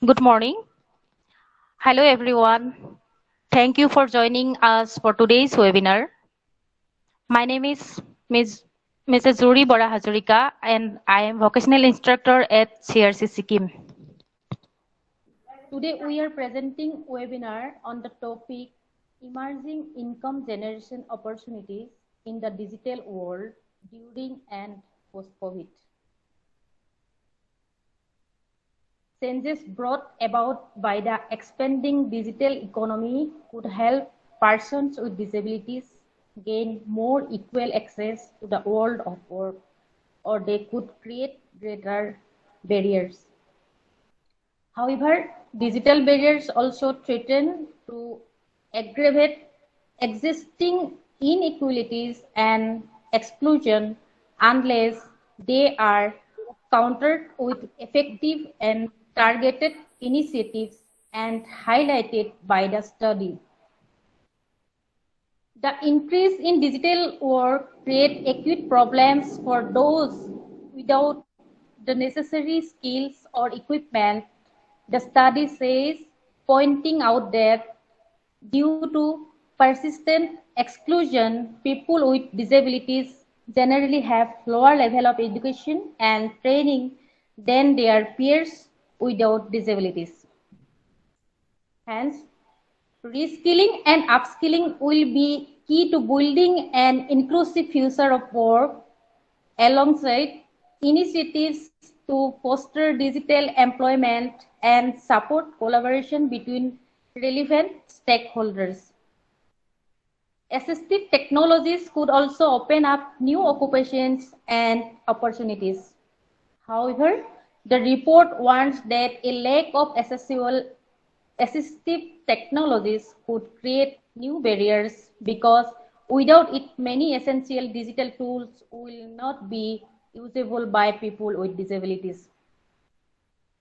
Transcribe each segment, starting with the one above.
Good morning. Hello, everyone. Thank you for joining us for today's webinar. My name is Mrs. Zuri Bora Hazurika, and I am vocational instructor at CRC Sikkim. Today, we are presenting webinar on the topic Emerging Income Generation Opportunities in the Digital World During and Post-COVID. Changes brought about by the expanding digital economy could help persons with disabilities gain more equal access to the world of work, or they could create greater barriers. However, digital barriers also threaten to aggravate existing inequalities and exclusion unless they are countered with effective and targeted initiatives and highlighted by the study. The increase in digital work creates acute problems for those without the necessary skills or equipment. The study says, pointing out that due to persistent exclusion, people with disabilities generally have lower level of education and training than their peers without disabilities. Hence, reskilling and upskilling will be key to building an inclusive future of work alongside initiatives to foster digital employment and support collaboration between relevant stakeholders. Assistive technologies could also open up new occupations and opportunities. However, the report warns that a lack of accessible assistive technologies could create new barriers because without it, many essential digital tools will not be usable by people with disabilities.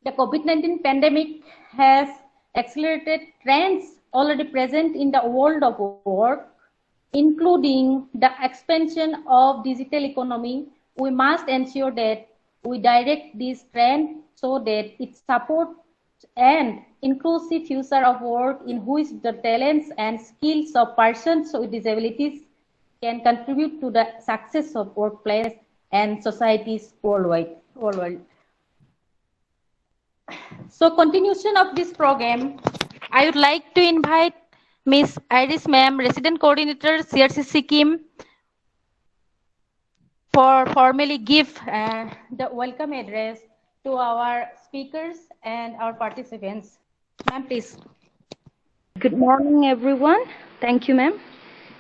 The COVID-19 pandemic has accelerated trends already present in the world of work, including the expansion of digital economy. We must ensure that we direct this trend so that it supports an inclusive future of work in which the talents and skills of persons with disabilities can contribute to the success of workplace and societies worldwide. So, continuation of this program, I would like to invite Ms. Iris Ma'am, Resident Coordinator, CRC Sikkim, for formally give the welcome address to our speakers and our participants. Ma'am, please. Good morning, everyone. Thank you, ma'am.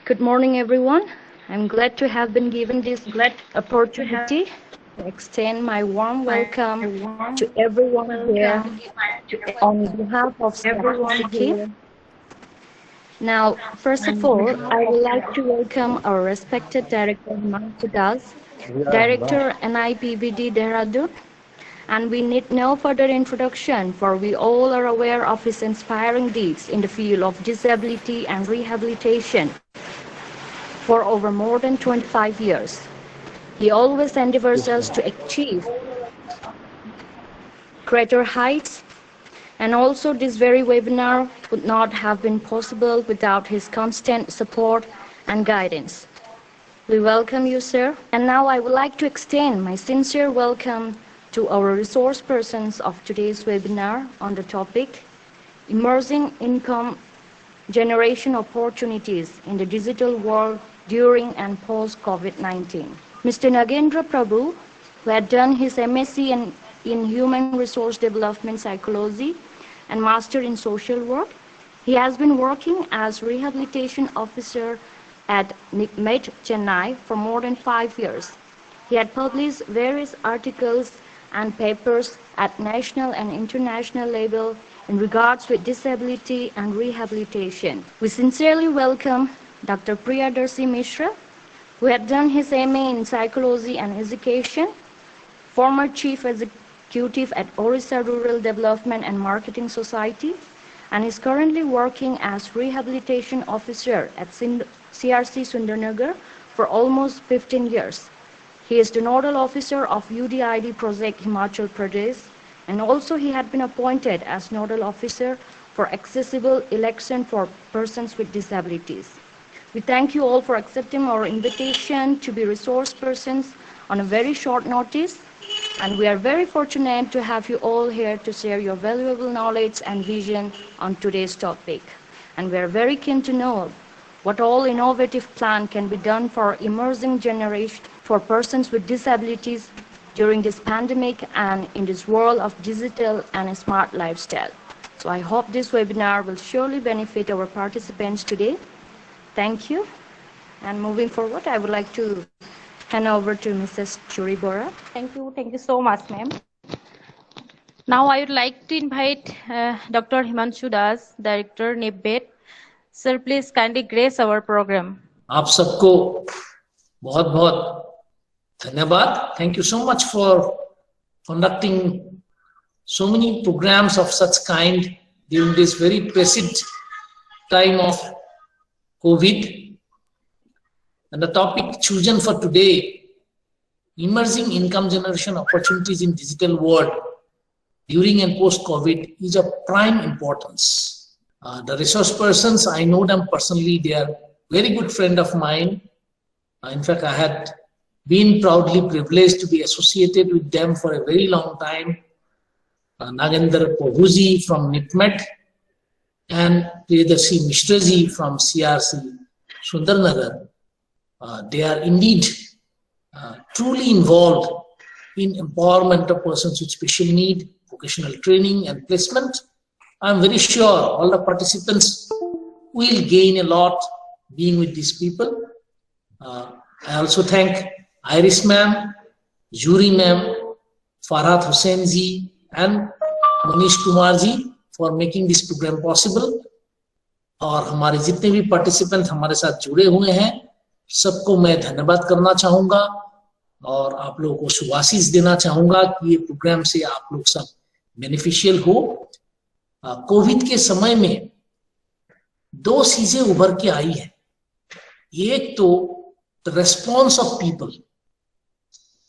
Good morning, everyone. I'm glad to have been given this opportunity to extend my warm welcome to everyone here on behalf of CRC. Now, first of all, I would like to welcome our respected Director Himanshu Das, Director NIPBD Dehradun, and we need no further introduction, for we all are aware of his inspiring deeds in the field of disability and rehabilitation for over more than 25 years. He always endeavors us to achieve greater heights, and also this very webinar would not have been possible without his constant support and guidance. We welcome you, sir. And now I would like to extend my sincere welcome to our resource persons of today's webinar on the topic, Emerging Income Generation Opportunities in the Digital World During and Post-COVID-19. Mr. Nagendra Prabhu, who had done his MSc in Human Resource Development Psychology and Master in Social Work, he has been working as Rehabilitation Officer at NICMED, Chennai for more than 5 years. He had published various articles and papers at national and international level in regards with disability and rehabilitation. We sincerely welcome Dr. Priyadarshi Mishra, who had done his MA in Psychology and Education, former Chief Executive at Orissa Rural Development and Marketing Society, and is currently working as Rehabilitation Officer at CRC Sundarnagar for almost 15 years. He is the Nodal Officer of UDID Project Himachal Pradesh And also he had been appointed as nodal officer for accessible election for persons with disabilities. We thank you all for accepting our invitation to be resource persons on a very short notice, and we are very fortunate to have you all here to share your valuable knowledge and vision on today's topic. And we are very keen to know what all innovative plan can be done for emerging generation, for persons with disabilities during this pandemic and in this world of digital and smart lifestyle. So I hope this webinar will surely benefit our participants today. Thank you. And moving forward, I would like to hand over to Mrs. Churi Bora. Thank you so much, ma'am. Now I would like to invite Dr. Himanshu Das, Director, NAPBED. Sir, please kindly grace our program. आप सबको बहुत बहुत धन्यवाद. Thank you so much for conducting so many programs of such kind during this very present time of COVID. And the topic chosen for today, emerging income generation opportunities in digital world during and post-COVID, is of prime importance. The resource persons, I know them personally. They are very good friend of mine. In fact, I had been proudly privileged to be associated with them for a very long time. Nagendra Pohuji from NIPMET and Priyadarshi Mishraji from CRC Sundarnagar. They are indeed truly involved in empowerment of persons with special need, vocational training and placement. I'm very sure all the participants will gain a lot being with these people. I also thank Iris ma'am, Jury ma'am, Farhat Hussain ji and Manish Kumar ji for making this program possible. और हमारे जितने भी participant हमारे साथ जुड़े हुए हैं सबको मैं धन्यवाद करना चाहूंगा और आप लोगों को शुभाशीष देना चाहूंगा कि ये प्रोग्राम से आप लोग सब बेनिफिशियल हो. कोविड के समय में दो चीजें उभर के आई है. एक तो the response of people.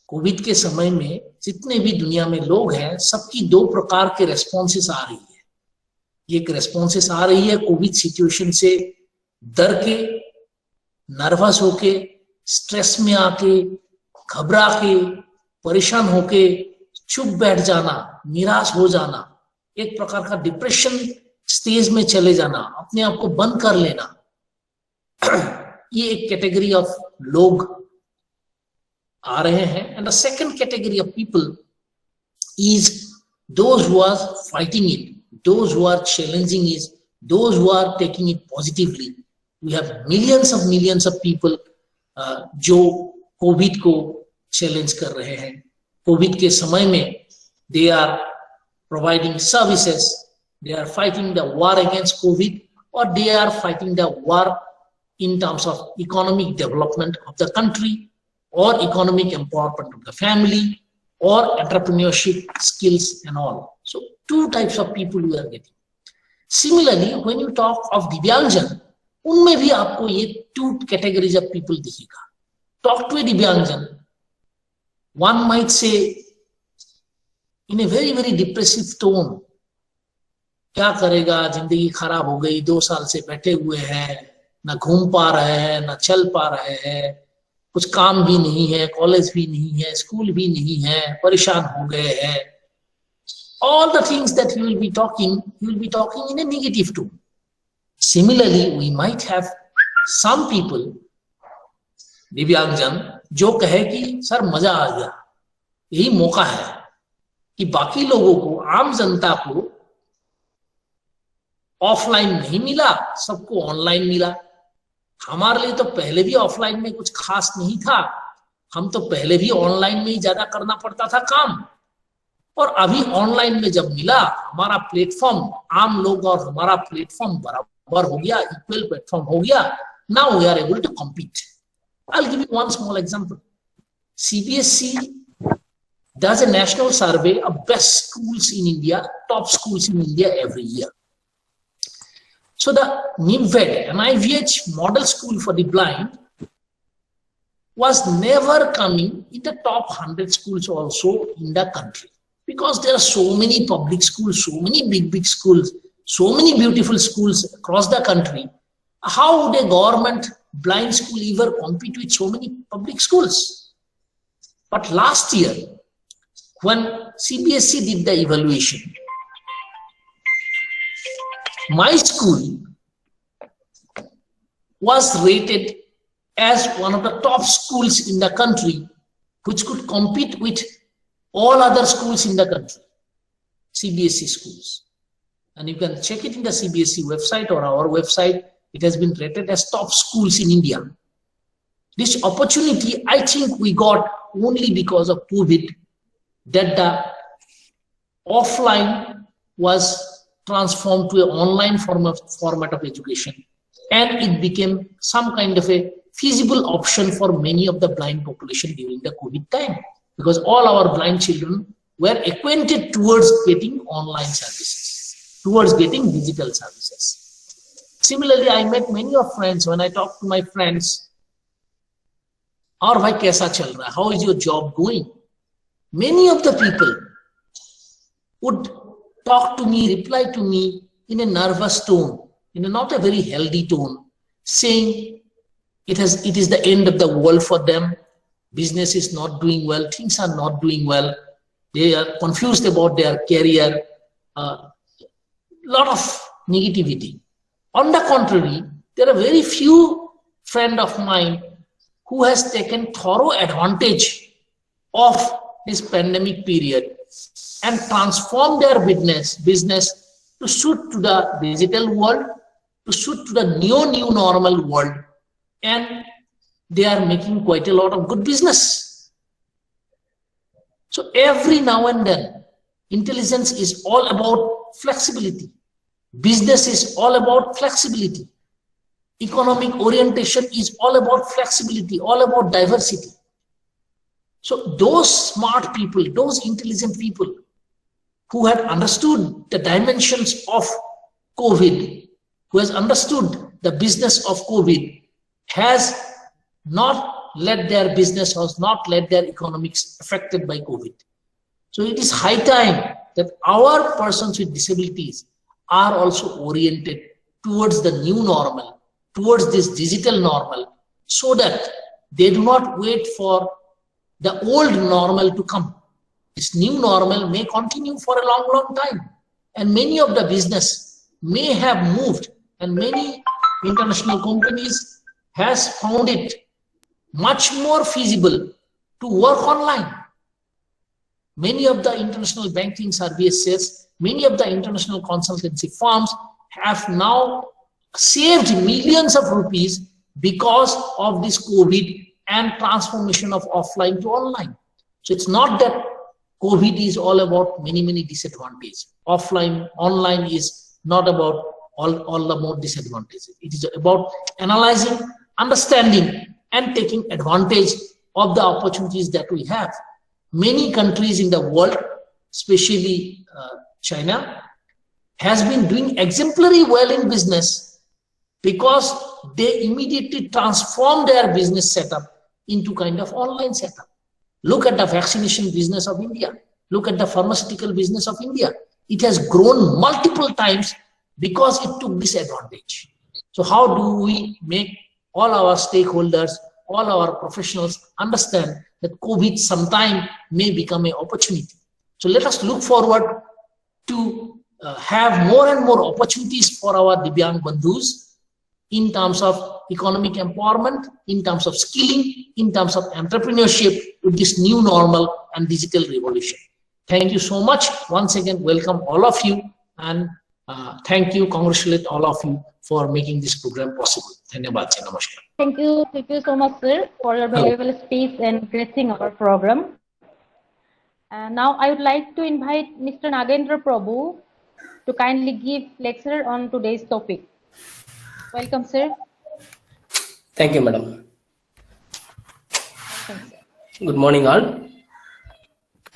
Covid के समय में जितने भी दुनिया में लोग हैं सबकी दो प्रकार के रेस्पॉन्सेस आ रही है. एक रेस्पॉन्सेस आ रही है कोविड सिचुएशन से डर के, नर्वस होके, स्ट्रेस में आके, घबरा के, परेशान होके चुप बैठ जाना, निराश हो जाना, एक प्रकार का डिप्रेशन स्टेज में चले जाना, अपने आप को बंद कर लेना. ये एक कैटेगरी ऑफ लोग आ रहे हैं. And the second category of people is those who are fighting it, those who are challenging it, those who are taking it positively. We have millions of people जो कोविड को challenge कर रहे हैं. Covid के समय में they are providing services, they are fighting the war against COVID, or they are fighting the war in terms of economic development of the country, or economic empowerment of the family, or entrepreneurship skills and all. So two types of people we are getting. Similarly, when you talk of Divyangjan, unme bhi aapko ye two categories of people dikhega. Talk to a Divyangjan, one might say in a very very depressive tone, क्या करेगा, जिंदगी खराब हो गई, 2 साल से बैठे हुए हैं, ना घूम पा रहे हैं, ना चल पा रहे हैं, कुछ काम भी नहीं है, कॉलेज भी नहीं है, स्कूल भी नहीं है, परेशान हो गए हैं. All the things that he will be talking in a negative tone. Similarly, we might have some people, दिव्यांगजन, जो कहे कि सर मजा आ गया, यही मौका है कि बाकी लोगों को, आम जनता को ऑफलाइन नहीं मिला, सबको ऑनलाइन मिला. हमारे लिए तो पहले भी ऑफलाइन में कुछ खास नहीं था, हम तो पहले भी ऑनलाइन में ही ज्यादा करना पड़ता था काम. और अभी ऑनलाइन में जब मिला हमारा प्लेटफॉर्म, आम लोग और हमारा प्लेटफॉर्म बराबर हो गया, इक्वल प्लेटफॉर्म हो गया. Now we are able to compete. I will give you one small example. CBSE does a national survey of best schools in India, top schools in India every year. So the NIPVED, NIVH model school for the blind, was never coming in the top 100 schools also in the country. Because there are so many public schools, so many big schools, so many beautiful schools across the country. How would a government blind school ever compete with so many public schools? But last year, when CBSE did the evaluation, my school was rated as one of the top schools in the country, which could compete with all other schools in the country, CBSE schools. And you can check it in the CBSE website or our website. It has been rated as top schools in India. This opportunity, I think we got only because of COVID, that the offline was transformed to an online format of education. And it became some kind of a feasible option for many of the blind population during the COVID time. Because all our blind children were acquainted towards getting online services, towards getting digital services. Similarly, I met many of friends. When I talk to my friends, "Aur bhai kaisa chal raha? How is your job going?" Many of the people would talk to me, reply to me in a nervous tone, in a not a very healthy tone, saying it is the end of the world for them. Business is not doing well. Things are not doing well. They are confused about their career. Lot of negativity. On the contrary, there are very few friends of mine who has taken thorough advantage of this pandemic period and transformed their business to suit to the digital world, to suit to the new normal world, and they are making quite a lot of good business. So every now and then, intelligence is all about flexibility. Business is all about flexibility. Economic orientation is all about flexibility, all about diversity. So those smart people, those intelligent people who had understood the dimensions of COVID, who has understood the business of COVID, has not let their business, has not let their economics affected by COVID. So it is high time that our persons with disabilities are also oriented towards the new normal, towards this digital normal, so that they do not wait for the old normal to come. This new normal may continue for a long time. And many of the business may have moved, and many international companies has found it much more feasible to work online. Many of the international banking services, many of the international consultancy firms have now saved millions of rupees because of this COVID and transformation of offline to online. So it's not that COVID is all about many disadvantages. Offline, online is not about all the more disadvantages. It is about analyzing, understanding, and taking advantage of the opportunities that we have. Many countries in the world, especially China, has been doing exemplary well in business because they immediately transform their business setup into kind of online setup. Look at the vaccination business of India. Look at the pharmaceutical business of India. It has grown multiple times because it took this advantage. So how do we make all our stakeholders, all our professionals understand that COVID sometime may become an opportunity? So let us look forward to have more and more opportunities for our Divyang Bandhus in terms of economic empowerment, in terms of skilling, in terms of entrepreneurship with this new normal and digital revolution. Thank you so much. Once again, welcome all of you, and thank you, congratulate all of you for making this program possible. Dhanyabad, namaskar. Thank you so much, sir, for your valuable speech and gracing our program. And now I would like to invite Mr. Nagendra Prabhu to kindly give lecture on today's topic. Welcome, sir. Thank you, madam. Good morning, all.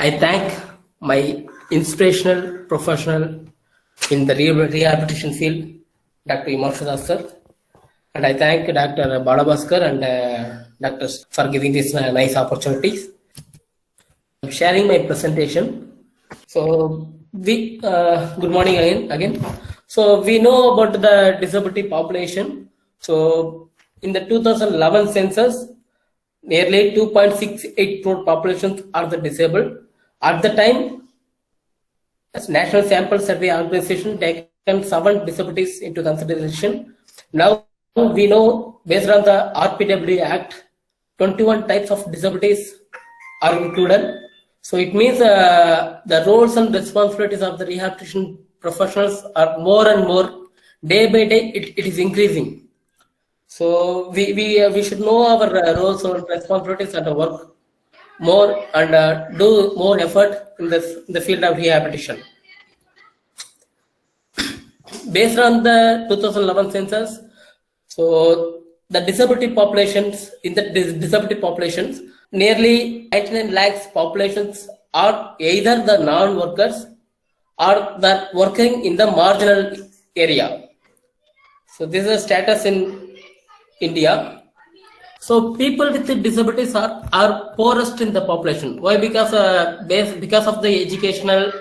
I thank my inspirational professional in the rehabilitation field, Dr. Himanshu Das sir, and I thank Dr. Balabhaskar and Dr. for giving this nice opportunities. I'm sharing my presentation So we good morning again. So we know about the disability population. So in the 2011 census, nearly 2.68 crore populations are the disabled. At the time, as National Sample Survey Organization taken 7 disabilities into consideration. Now we know, based on the RPW Act, 21 types of disabilities are included. So it means the roles and responsibilities of the rehabilitation professionals are more and more, day by day it is increasing. So we should know our roles and responsibilities and work more and do more effort in the field of rehabilitation. Based on the 2011 census, so the disability populations, in the disability populations, nearly 99 lakhs populations are either the non-workers or the working in the marginal area. So this is the status in India. So people with disabilities are poorest in the population. Why? Because of the educational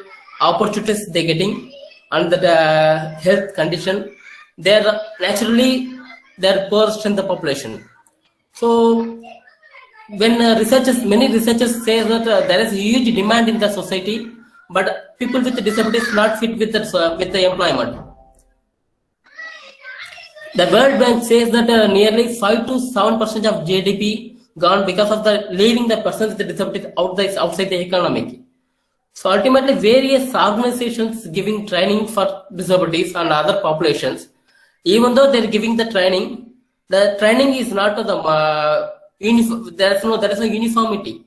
opportunities they're getting and the health condition, they're naturally they're poorest in the population. So when many researchers say that there is huge demand in the society, but people with disabilities not fit with the employment. The World Bank says that nearly 5 to 7% of GDP gone because of the leaving the persons with disabilities outside the economy. So ultimately, various organizations giving training for disabilities and other populations, even though they're giving the training is not the there is no uniformity,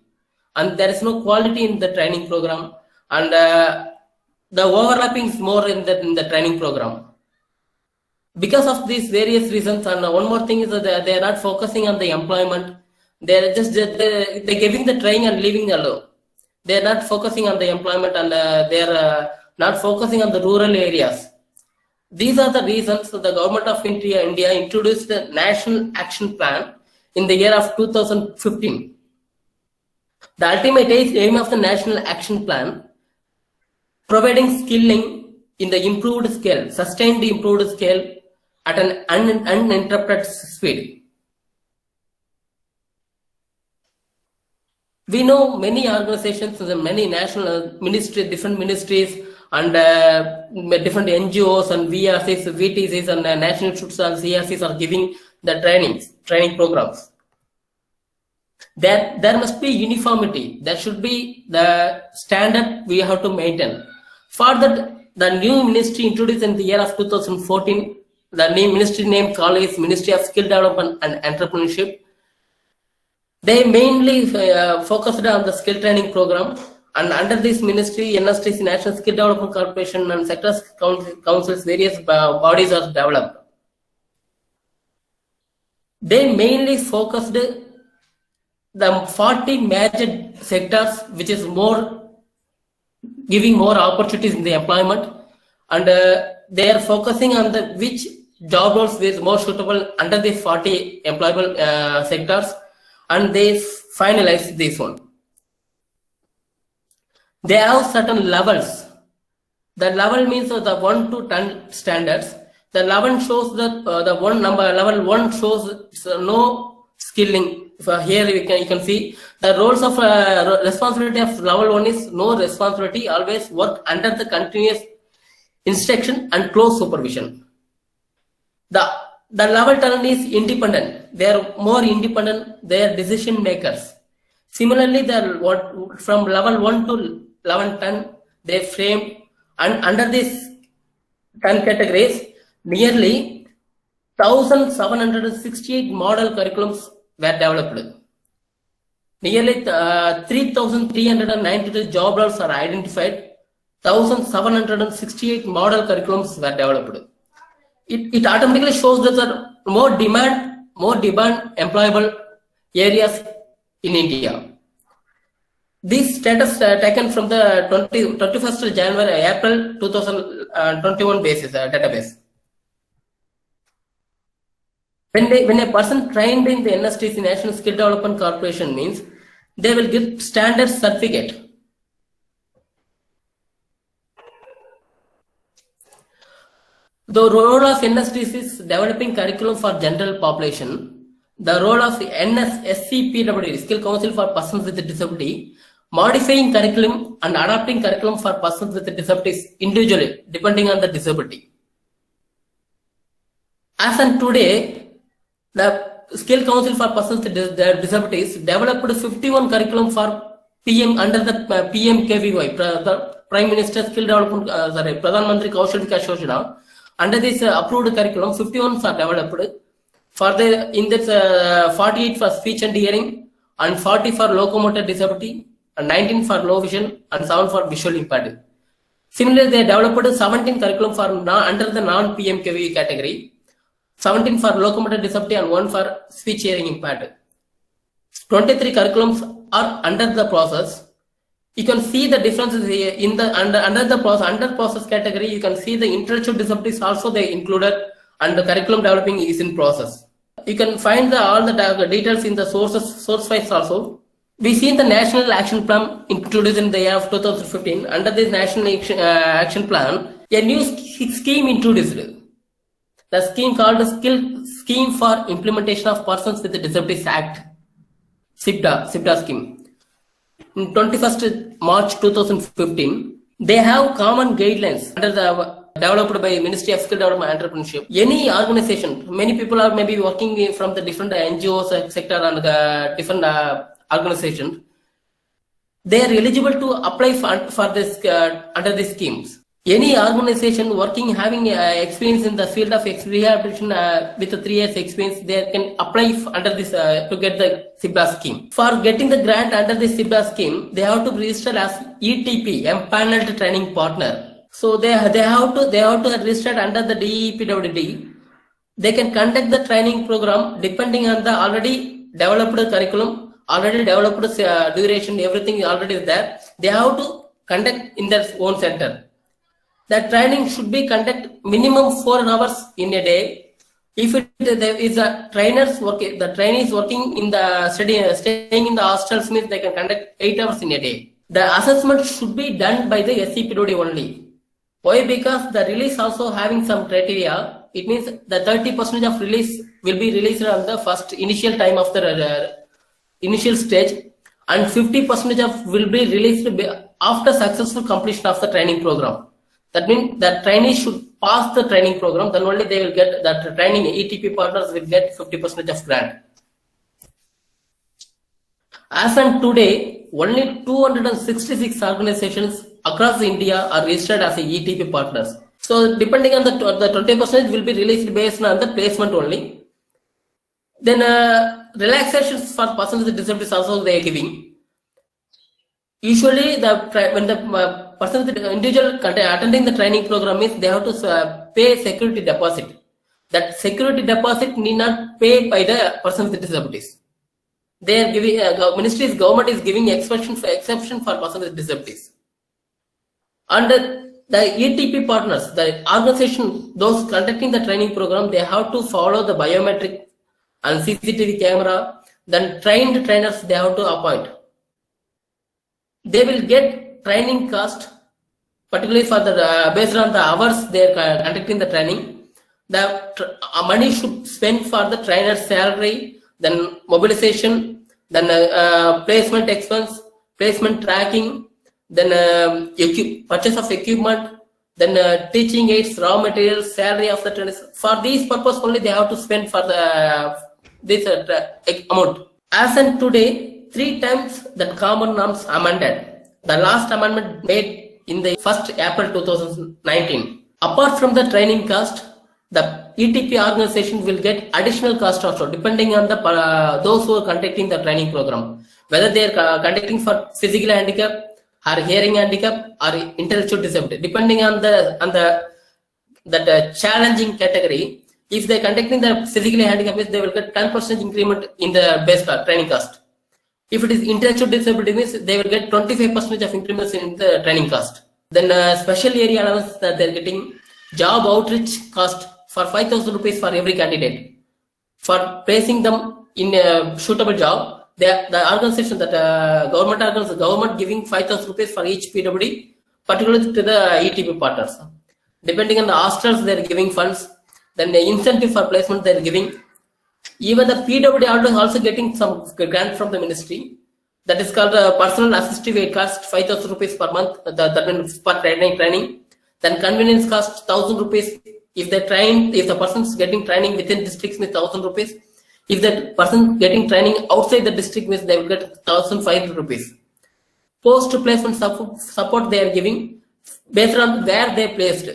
and there is no quality in the training program, and the overlapping is more in the training program. Because of these various reasons, and one more thing is that they are not focusing on the employment. They're giving the training and leaving alone. They're not focusing on the employment, and they're not focusing on the rural areas. These are the reasons the government of India introduced the National Action Plan in the year of 2015. The ultimate aim of the National Action Plan, providing skilling in the improved scale, sustained improved scale at an uninterrupted speed. We know many organizations, many national ministries, different ministries, and different NGOs and VRCs, VTCs, and national institutes and CRCs are giving the training programs. There must be uniformity. There should be the standard we have to maintain. For that, the new ministry introduced in the year of 2014, the new ministry name called is Ministry of Skill Development and Entrepreneurship. They mainly focused on the skill training program, and under this ministry, NSTC, National Skill Development Corporation, and sectors councils, various bodies are developed. They mainly focused the 40 major sectors, which is more giving more opportunities in the employment, and they are focusing on the which job roles is more suitable under the 40 employable sectors, and they finalize this one. They have certain levels. The level means the 1 to 10 standards. The level shows that level 1 shows no skilling. Here you can see the roles of responsibility of level 1 is no responsibility, always work under the continuous instruction and close supervision. The level 10 is independent. They are more independent. They are decision makers. Similarly, from level 1 to level 10, they frame, and under these 10 categories, nearly 1,768 model curriculums were developed. Nearly 3,392 job roles are identified. 1,768 model curriculums were developed. It automatically shows that there are more demand employable areas in India. This status taken from the 21st January, April 2021 basis database. When a person trained in the NSTC, National Skill Development Corporation, means they will get standard certificate. The role of NSDC is developing curriculum for general population. The role of SCPWD, Skill Council for Persons with Disability, modifying curriculum and adapting curriculum for persons with disabilities individually, depending on the disability. As on today, the Skill Council for Persons with Disabilities developed 51 curriculum for PM under the PMKVY, the Prime Minister Skill Development, Pradhan Mantri Kaushal Vikas Yojana. Under this approved curriculum, 51 are developed. For the in this 48 for speech and hearing, and 40 for locomotor disability, and 19 for low vision, and 7 for visual impaired. Similarly, they developed 17 curriculum for under the non-PMKV category, 17 for locomotor disability, and 1 for speech hearing impaired. 23 curriculums are under the process. You can see the differences here in the under process category. You can see the intellectual disabilities also they included, and the curriculum developing is in process. You can find all the details in the source files also. We see the National Action Plan introduced in the year of 2015. Under this National Action Plan, a new scheme introduced. The scheme called the Scheme for Implementation of Persons with Disabilities Act, SIPDA scheme. In 21st March 2015, they have common guidelines under the developed by Ministry of Skill Development and Entrepreneurship. Any organization, many people are maybe working from the different NGOs sector and the different organizations. They are eligible to apply for this under these schemes. Any organization working having experience in the field of rehabilitation with 3 years experience, they can apply under this to get the SIPDA scheme. For getting the grant under the SIPDA scheme, they have to register as ETP, Empaneled Training Partner. So they have to register under the DEPWD. They can conduct the training program depending on the already developed curriculum, already developed duration, everything already is there. They have to conduct in their own center. The training should be conducted minimum 4 hours in a day. If there is a trainers working, the trainees working in the staying in the hostels means they can conduct 8 hours in a day. The assessment should be done by the SCPWD only. Why? Because the release also having some criteria. It means the 30% of release will be released on the first initial time of the initial stage, and 50% of will be released after successful completion of the training program. That means the trainees should pass the training program, then only they will get that training. ETP partners will get 50% of grant. As on today, only 266 organizations across India are registered as ETP partners. So depending on the 20% will be released based on the placement only. Then relaxations for persons with disabilities also they are giving. Usually when the person with individual attending the training program is, they have to pay security deposit. That security deposit need not pay by the person with disabilities. They are giving government is giving exception for persons with disabilities. Under the ETP partners, the organization, those conducting the training program, they have to follow the biometric and CCTV camera. Then trained trainers they have to appoint. They will get training cost, particularly for the based on the hours they are conducting the training. The money should spend for the trainer's salary, then mobilization, then placement expense, placement tracking, then purchase of equipment, then teaching aids, raw materials, salary of the trainers. For these purpose only they have to spend for the this amount. As in today, 3 times that common norms amended. The last amendment made in the 1st April 2019. Apart from the training cost, the ETP organization will get additional cost also depending on the those who are conducting the training program, whether they are conducting for physical handicap or hearing handicap or intellectual disability. Depending on the challenging category, if they are conducting the physically handicapped, they will get 10% increment in the base training cost. If it is intellectual disability, means they will get 25% of increments in the training cost. Then special area allowance that they are getting, job outreach cost for 5,000 rupees for every candidate. For placing them in a suitable job, the organization that government giving 5,000 rupees for each PWD, particularly to the ETP partners. Depending on the hostels, they're giving funds. Then the incentive for placement they're giving. Even the PWD also getting some grant from the ministry. That is called personal assistive aid cost 5,000 rupees per month. That means per training. Then convenience cost 1,000 rupees. If the person is getting training within districts, means 1,000 rupees. If that person getting training outside the district, means they will get 1,500 rupees. Post placement support they are giving based on where they placed.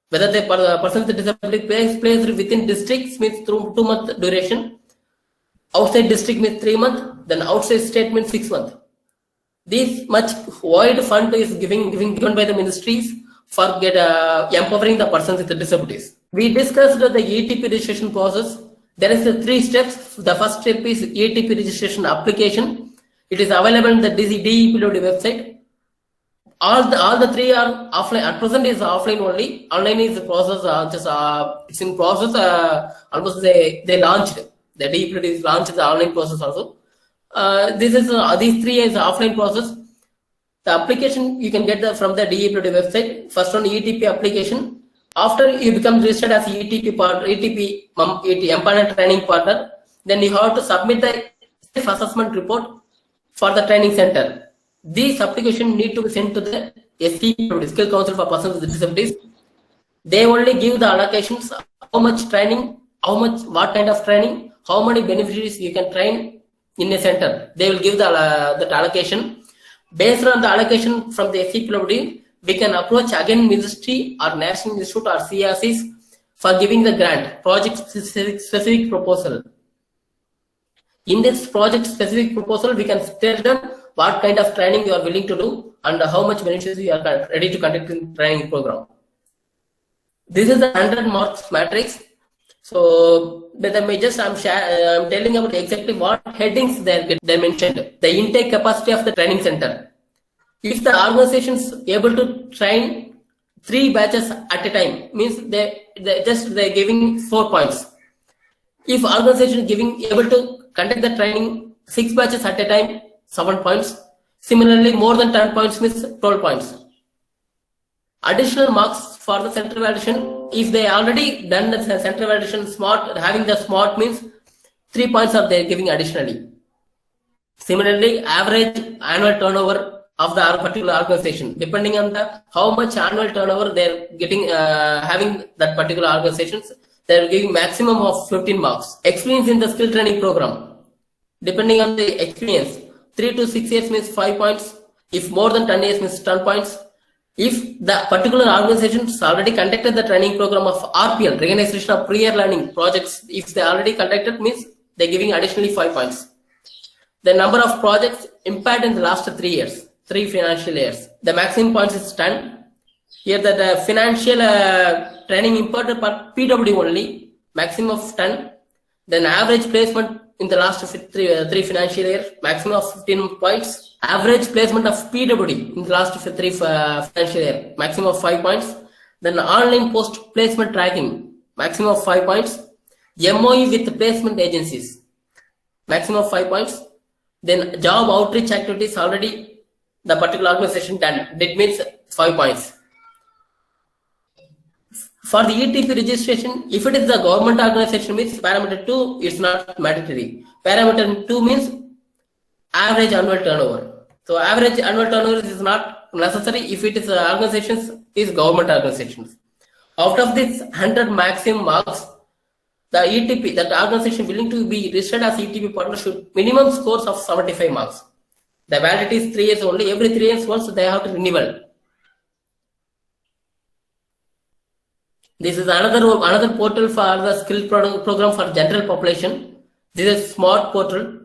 Whether the person with disability placed within districts means through 2 month duration, outside district means 3 months, then outside state means 6 months. This much wide fund is given by the ministries for empowering the persons with the disabilities. We discussed the ETP registration process. There is 3 steps. The first step is ETP registration application. It is available in the DEPWD website. All the 3 are offline. At present is offline only. Online is the process. It's in process. Almost they launched. The DEPWD is launched the online process also. These 3 is offline process. The application you can get from the DEPWD website. First one ETP application. After you become registered as ETP partner, ETP empowerment training partner, then you have to submit the assessment report for the training center. These application need to be sent to the SCPWD, Skill Council for Persons with Disabilities. They only give the allocations, how much training, what kind of training, how many beneficiaries you can train in a center. They will give that allocation. Based on the allocation from the SCPWD, we can approach again ministry or national institute or CRCs for giving the grant, project specific proposal. In this project specific proposal, we can tell them what kind of training you are willing to do and how much beneficiaries you are ready to conduct in training program. This is the 100 marks matrix. So, I'm telling about exactly what headings they mentioned. The intake capacity of the training center. If the organization is able to train 3 batches at a time, means they're giving 4 points. If organization is able to conduct the training 6 batches at a time, 7 points. Similarly, more than 10 points means 12 points. Additional marks for the center validation. If they already done the center validation smart, having the smart means 3 points are they giving additionally. Similarly, average annual turnover of the particular organization, depending on how much annual turnover they're getting, having that particular organizations, they're giving maximum of 15 marks. Experience in the skill training program, depending on the experience, 3 to 6 years means 5 points. If more than 10 years means 10 points. If the particular organization has already conducted the training program of RPL, recognition of prior learning projects, if they already conducted means they're giving additionally 5 points. The number of projects impaired in the last 3 years, 3 financial years. The maximum points is 10. Here the financial training imparted per PWD only, maximum of 10. Then average placement in the last 3 financial years, maximum of 15 points. Average placement of PWD in the last 3 financial year, maximum of 5 points. Then online post placement tracking, maximum of 5 points. MOE with placement agencies, maximum of 5 points. Then job outreach activities already the particular organization done, that means 5 points. For the ETP registration, if it is the government organization, means parameter 2 is not mandatory. Parameter 2 means average annual turnover. So average annual turnover is not necessary if it is organizations, is government organizations. Out of this 100 maximum marks, the ETP, that organization willing to be registered as ETP partner should minimum scores of 75 marks. The validity is 3 years only. Every 3 years once they have to renewal. This is another portal for the skill program for general population. This is smart portal.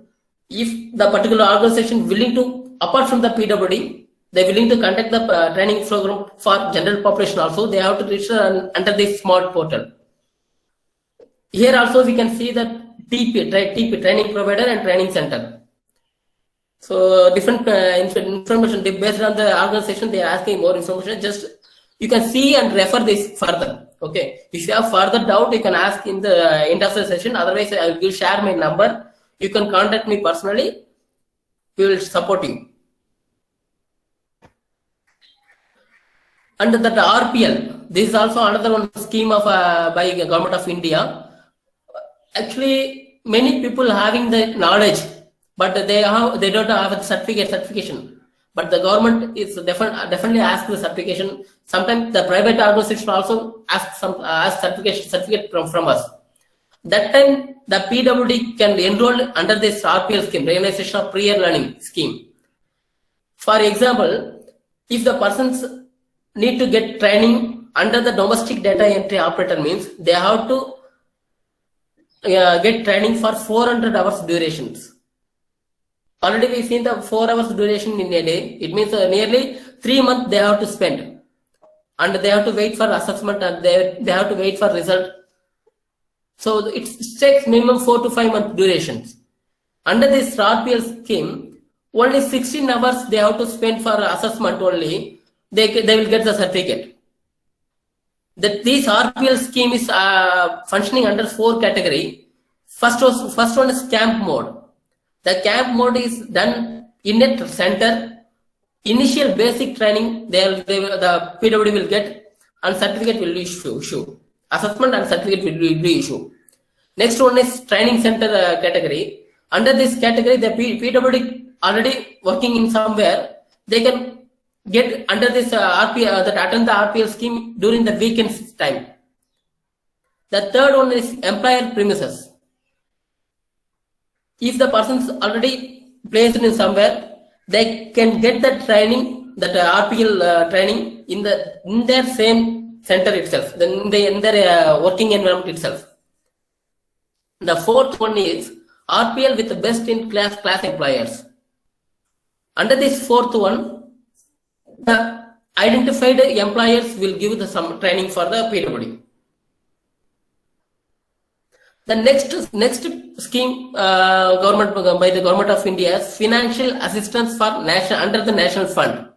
If the particular organization willing to, apart from the PWD, they are willing to conduct the training program for general population also, they have to register under this smart portal. Here also we can see that TP, training provider and training center. So different information based on the organization, they are asking more information. Just you can see and refer this further. Okay, if you have further doubt, you can ask in the end of the session. Otherwise, I will share my number. You can contact me personally. We will support you. And that RPL, this is also another one scheme of by Government of India. Actually, many people having the knowledge, but they don't have a certification. But the government is definitely ask the certification. Sometimes the private organization also ask certificate from us. That time the PWD can enroll under this RPL scheme, Realization of Prior Learning scheme. For example, if the persons need to get training under the domestic data entry operator, means they have to get training for 400 hours durations. Already we've seen the 4 hours duration in a day. It means nearly 3 months they have to spend, and they have to wait for assessment, and they have to wait for result. So it takes minimum 4 to 5 month durations. Under this RPL scheme, only 16 hours they have to spend for assessment only. They will get the certificate. That this RPL scheme is functioning under 4 categories. First one is camp mode. The camp mode is done in a center. Initial basic training the PWD will get, and certificate will issue. Assessment and certificate will be issued. Next one is training center category. Under this category, the PWD already working in somewhere, they can get under this RPL that attend the RPL scheme during the weekends time. The third one is employer premises. If the person's already placed in somewhere, they can get the training, that RPL training in their same center itself, in their working environment itself. The fourth one is RPL with the best in class employers. Under this fourth one, the identified employers will give some training for the PWD. The next scheme by the Government of India is financial assistance for under the National Fund.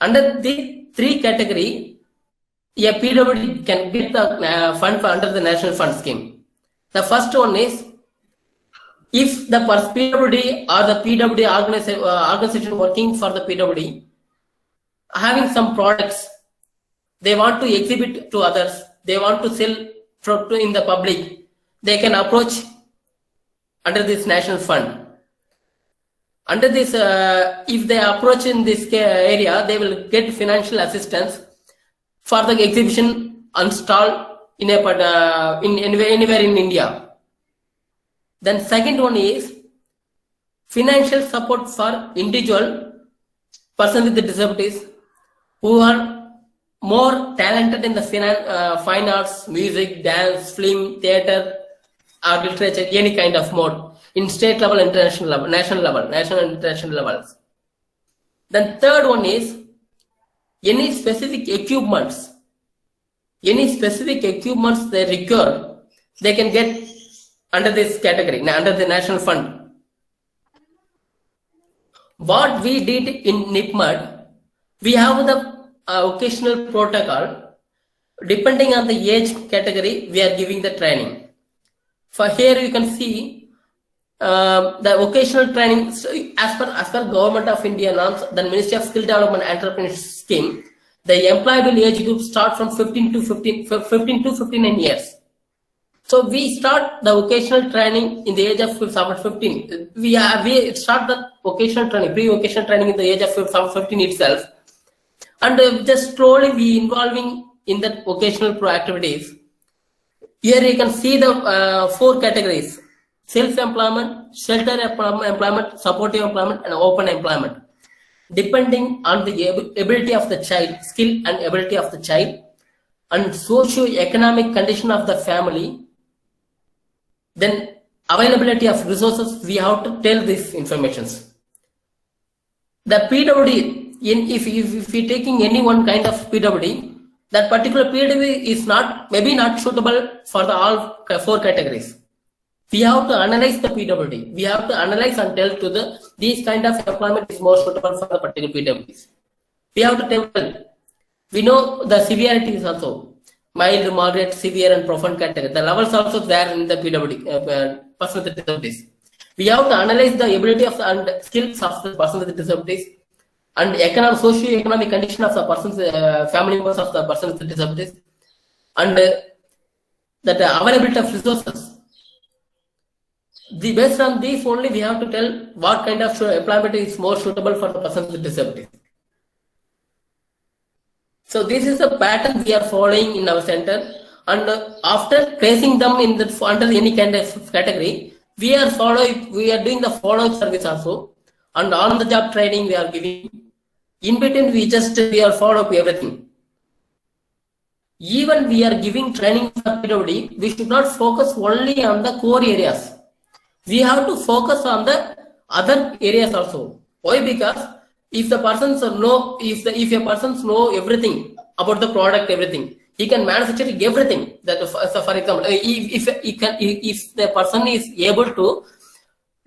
Under the 3 category, a PWD can get the fund under the National Fund scheme. The first one is, if the PWD or the PWD organization working for the PWD having some products, they want to exhibit to others, they want to sell in the public, they can approach under this National Fund. Under this, if they approach in this area, they will get financial assistance for the exhibition and stall in anywhere in India. Then second one is financial support for individual persons with disabilities who are more talented in the fine arts, music, dance, film, theatre, or literature, any kind of mode, in state level, international level, national and international levels. Then third one is any specific equipments they require, they can get under this category, under the National Fund. What we did in NIPMUD, we have the occasional protocol. Depending on the age category, we are giving the training. For here you can see the vocational training, as per Government of India norms, the Ministry of Skill Development and Entrepreneurship scheme, the employable age group start from 15 to 59 years. So we start the vocational training in the age of 15. We start the vocational training, pre-vocational training in the age of 15 itself, and just slowly we involving in the vocational activities. Here you can see the 4 categories: self-employment, shelter employment, supportive employment, and open employment. Depending on the ability of the child, skill and ability of the child, and socio-economic condition of the family, then availability of resources, we have to tell these informations. The PWD, if we taking any one kind of PWD, that particular PWD is maybe not suitable for the all 4 categories. We have to analyze the PWD. We have to analyze and tell to these kind of employment is more suitable for the particular PWDs. We have to tell. We know the severity is also mild, moderate, severe, and profound category. The levels also there in the PWD person with disabilities. We have to analyze the ability of and skills of the person with disabilities, and economic, socio-economic condition of the person's family members of the person with disabilities, and that availability of resources. Based on these only, we have to tell what kind of employment is more suitable for the persons with disabilities. So this is the pattern we are following in our center, and after placing them in the under any kind of category, we are doing the follow-up service also, and on the job training we are giving. In between, we are follow up everything. Even we are giving training for PWD, we should not focus only on the core areas. We have to focus on the other areas also. Why? Because if the persons know, if a persons know everything about the product, everything, he can manufacture everything. That, so for example, if the person is able to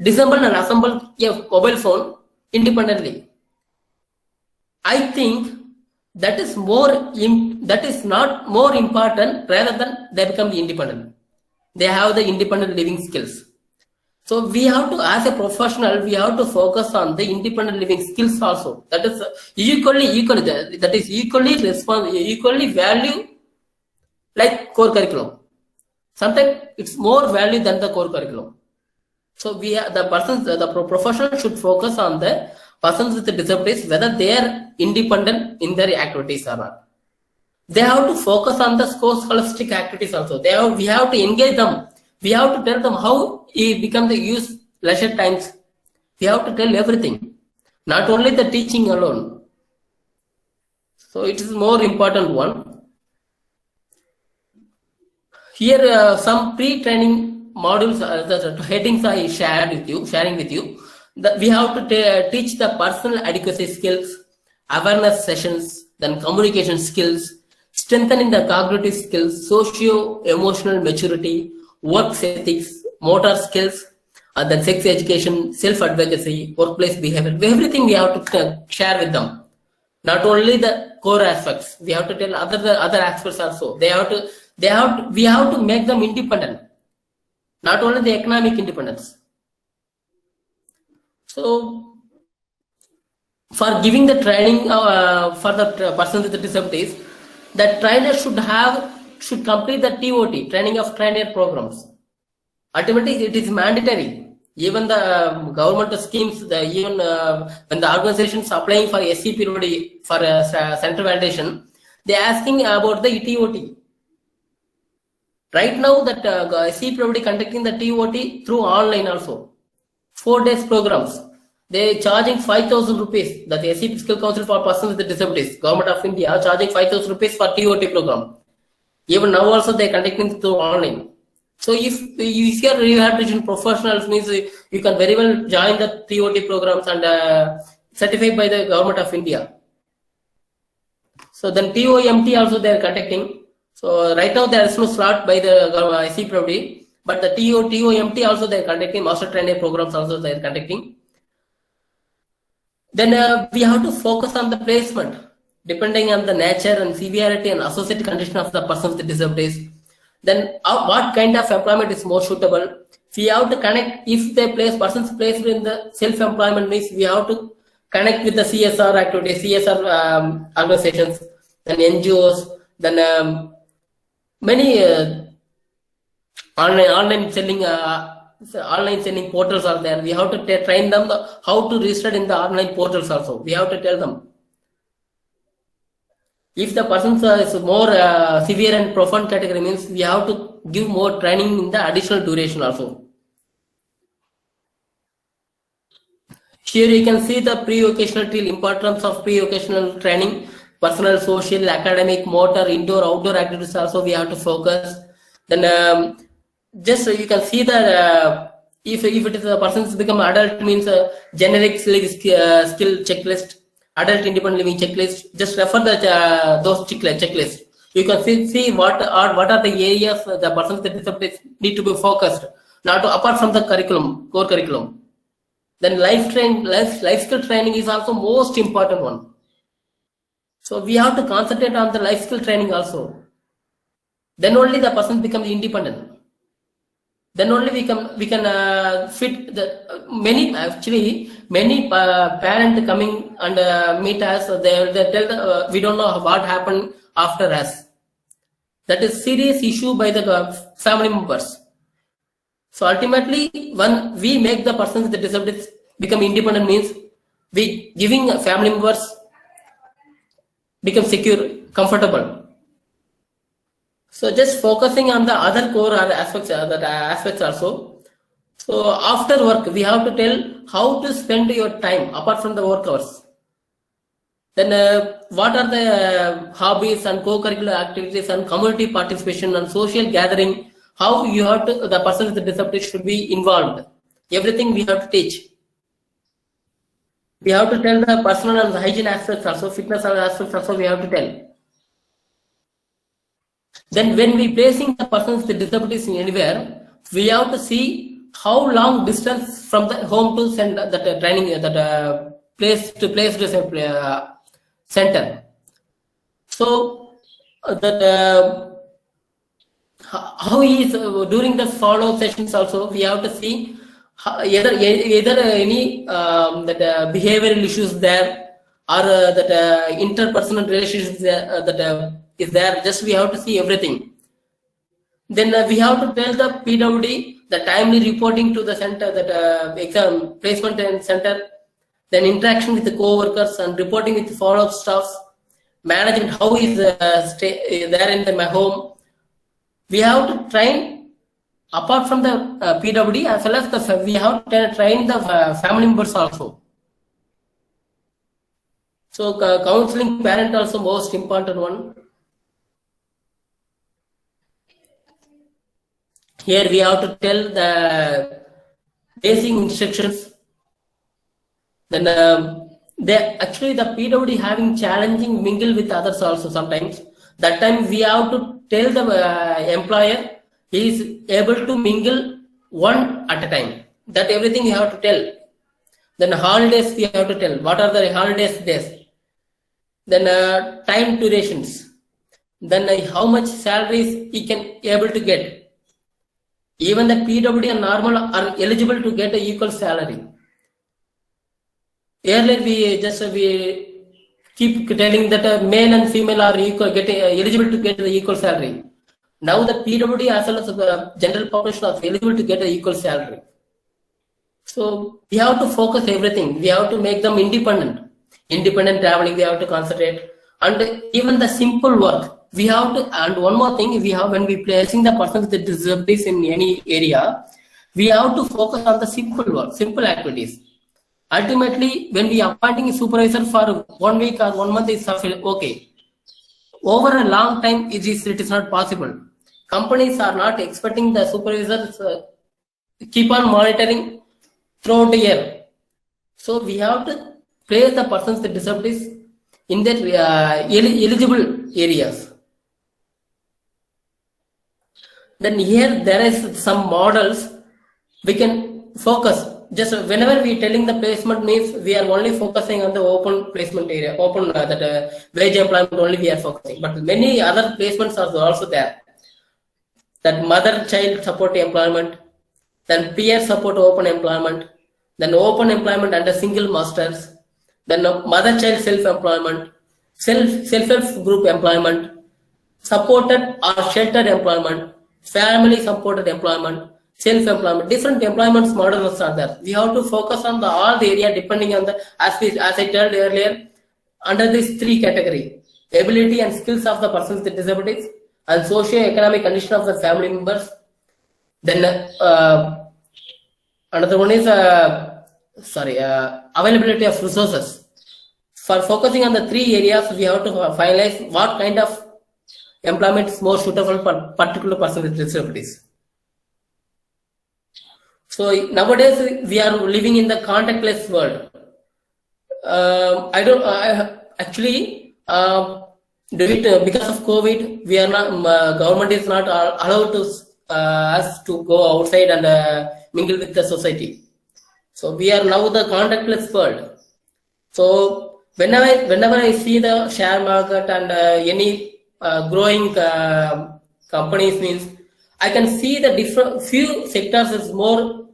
disassemble and assemble a mobile phone independently, I think that is not more important rather than they become independent. They have the independent living skills. So we have to, as a professional, we have to focus on the independent living skills also. That is equally value like core curriculum. Sometimes it's more value than the core curriculum. So the professional should focus on the persons with disabilities, whether they are independent in their activities or not. They have to focus on the scholastic activities also. We have to engage them. We have to tell them how it becomes the use leisure times. We have to tell everything, not only the teaching alone. So it is more important one. Here some pre-training modules, the headings I sharing with you. That we have to teach the personal adequacy skills, awareness sessions, then communication skills, strengthening the cognitive skills, socio-emotional maturity, work ethics, motor skills, and then sex education, self-advocacy, workplace behavior. Everything we have to share with them. Not only the core aspects, we have to tell other aspects also. We have to make them independent. Not only the economic independence. So, for giving the training for the persons with disabilities, the trainer should complete the TOT, training of trainer programs. Ultimately, it is mandatory. Even the government schemes, when the organizations applying for SCPWD for center validation, they are asking about the TOT. Right now, that SCPWD conducting the TOT through online also. 4 days programs. They are charging 5,000 rupees. That the SCP Skill Council for Persons with Disabilities, Government of India, are charging 5,000 rupees for TOT program. Even now also they are conducting through online. So if you are rehabilitation professionals, means you can very well join the TOT programs and certified by the Government of India. So then TOMT also they are conducting. So right now there is no slot by the SCPWD, but the TOMT also they are conducting, master trainer programs also they are conducting. Then we have to focus on the placement, depending on the nature and severity and associated condition of the persons with disabilities. Then what kind of employment is more suitable? We have to connect, if they persons placed in the self-employment means, we have to connect with the CSR activities, CSR organizations, then NGOs, then many online selling portals are there. We have to train them how to register in the online portals also. We have to tell them. If the person is more severe and profound category, means we have to give more training in the additional duration also. Here you can see the pre-vocational till importance of pre-vocational training, personal, social, academic, motor, indoor, outdoor activities also we have to focus. Then just so you can see that if it is a person's become adult, means generic skill checklist, adult independent living checklist. Just refer those checklist. You can see what are the areas the persons with disabilities need to be focused. Not apart from the curriculum, core curriculum. Then life skill training is also most important one. So we have to concentrate on the life skill training also. Then only the person becomes independent. Then only we can fit the many parents coming and meet us. They tell we don't know what happened after us. That is serious issue by the family members. So ultimately, when we make the persons with the disabilities become independent, means we giving family members become secure, comfortable. So just focusing on the other core aspects also. So after work, we have to tell how to spend your time apart from the work hours. Then what are the hobbies and co-curricular activities and community participation and social gathering? How you have to, the person with the disability should be involved. Everything we have to teach. We have to tell the personal and the hygiene aspects also, fitness aspects also we have to tell. Then when we placing the persons with disabilities in anywhere, we have to see how long distance from the home to send that training, that place to center. So that how he is during the follow sessions also we have to see either any that behavioral issues there or that interpersonal relationships that is there. Just we have to see everything. Then we have to tell the PWD the timely reporting to the center, that exam placement and center, then interaction with the co-workers and reporting with the follow-up staffs, management, how is there in my home. We have to train apart from the PWD as well as we have to train the family members also. So counseling parent also most important one. Here we have to tell the basic instructions. Then the PWD having challenging mingle with others also sometimes. That time we have to tell the employer he is able to mingle one at a time. That everything you have to tell. Then holidays we have to tell. What are the holidays days? Then time durations. Then how much salaries he can able to get. Even the PWD and normal are eligible to get an equal salary. Earlier we keep telling that male and female are equal, eligible to get the equal salary. Now the PWD as well as the general population are eligible to get an equal salary. So we have to focus everything. We have to make them independent. Independent traveling we have to concentrate, and even the simple work. We have to, and one more thing, we have when we placing the person with disabilities in any area, we have to focus on the simple work, simple activities. Ultimately, when we are appointing a supervisor for 1 week or 1 month is okay. Over a long time, it is not possible. Companies are not expecting the supervisors keep on monitoring throughout the year. So we have to place the persons with disabilities in their eligible areas. Then here there is some models we can focus. Just whenever we telling the placement means we are only focusing on the open placement area, open wage employment only we are focusing. But many other placements are also there. That mother-child support employment, then peer support open employment, then open employment under single masters, then mother-child self-employment, self-help group employment, supported or sheltered employment, family supported employment, self-employment. Different employment models are there. We have to focus on all the area depending on the, as I told earlier, under these 3 categories: ability and skills of the persons with disabilities, and socio-economic condition of the family members. Then another one is availability of resources. For focusing on the 3 areas, we have to finalize what kind of employment is more suitable for particular person with disabilities. So nowadays we are living in the contactless world. Because of COVID, we are not. Government is not allowed to us to go outside and mingle with the society. So we are now the contactless world. So whenever I see the share market and any growing companies means, I can see the different few sectors is more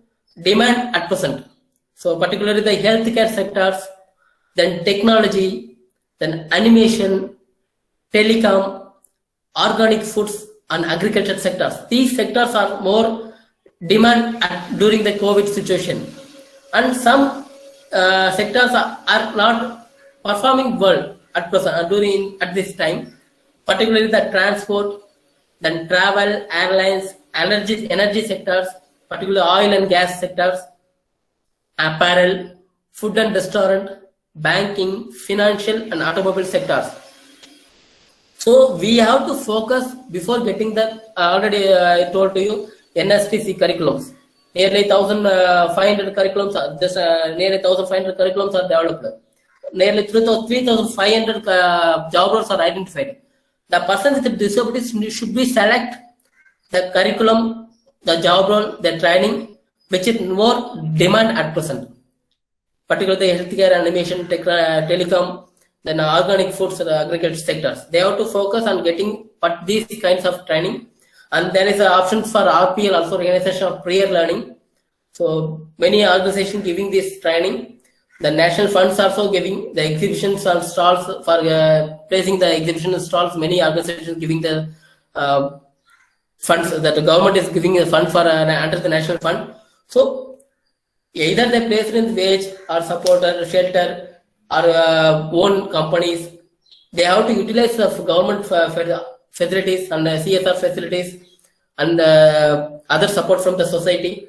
demand at present. So particularly the healthcare sectors, then technology, then animation, telecom, organic foods, and agriculture sectors. These sectors are more demand during the COVID situation, and some sectors are not performing well at present at this time, particularly the transport, then travel, airlines, energy sectors, particularly oil and gas sectors, apparel, food and restaurant, banking, financial and automobile sectors. So we have to focus before getting the already I told to you NSTC curriculums. Nearly 1,500 curriculums are just nearly 1,500 curriculums are developed. Nearly 3,500 job roles are identified. The person with disabilities should be select the curriculum, the job role, the training, which is more demand at present. Particularly healthcare, animation, telecom, then organic foods, agriculture sectors. They have to focus on getting these kinds of training. And there is options for RPL, also organization of prior learning. So many organizations giving this training. The national funds also giving the exhibitions and stalls for placing the exhibition stalls. Many organizations giving the funds that the government is giving a fund for under the national fund. So either they place in wage or support or shelter or own companies. They have to utilize the government facilities and CSR facilities and other support from the society.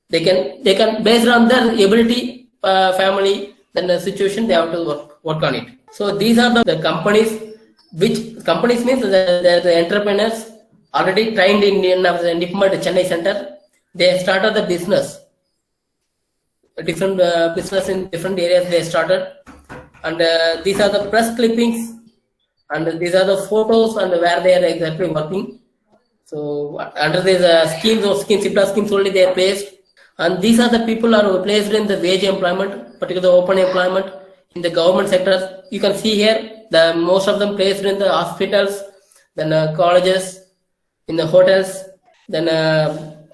They can based on their ability, family, then the situation, they have to work on it. So these are the companies, which companies means the entrepreneurs already trained in NIPMED Chennai Center. They started the business, different business in different areas they started, and these are the press clippings, and these are the photos and where they are exactly working. So under these schemes or SIPLA schemes only they are placed, and these are the people are placed in the wage employment, particularly open employment in the government sectors. You can see here the most of them placed in the hospitals, then colleges, in the hotels, then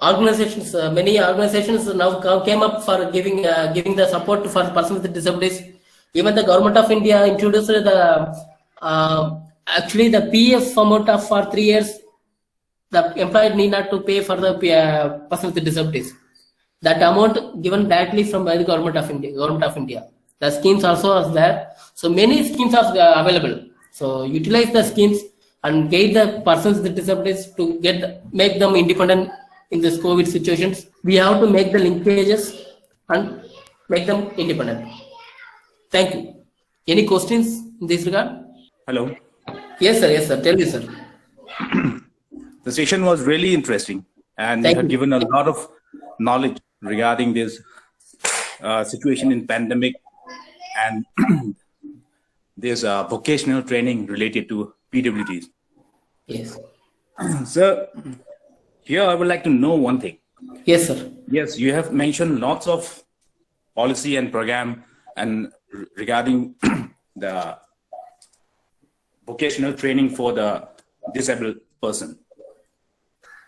organizations. Many organizations now came up for giving the support for persons with disabilities. Even the government of India introduced the actually the PF amount of for 3 years. The employer need not to pay for the persons with disabilities. That amount given directly from by the government of India. The schemes also are there. So many schemes are available. So utilize the schemes and guide the persons with disabilities to make them independent in this COVID situations. We have to make the linkages and make them independent. Thank you. Any questions in this regard? Hello. Yes, sir. Yes, sir. Tell me, sir. The session was really interesting, and you have given a lot of knowledge regarding this situation in pandemic and this vocational training related to PWDs. Yes. Sir, here I would like to know one thing. Yes, sir. Yes, you have mentioned lots of policy and program and regarding the vocational training for the disabled person.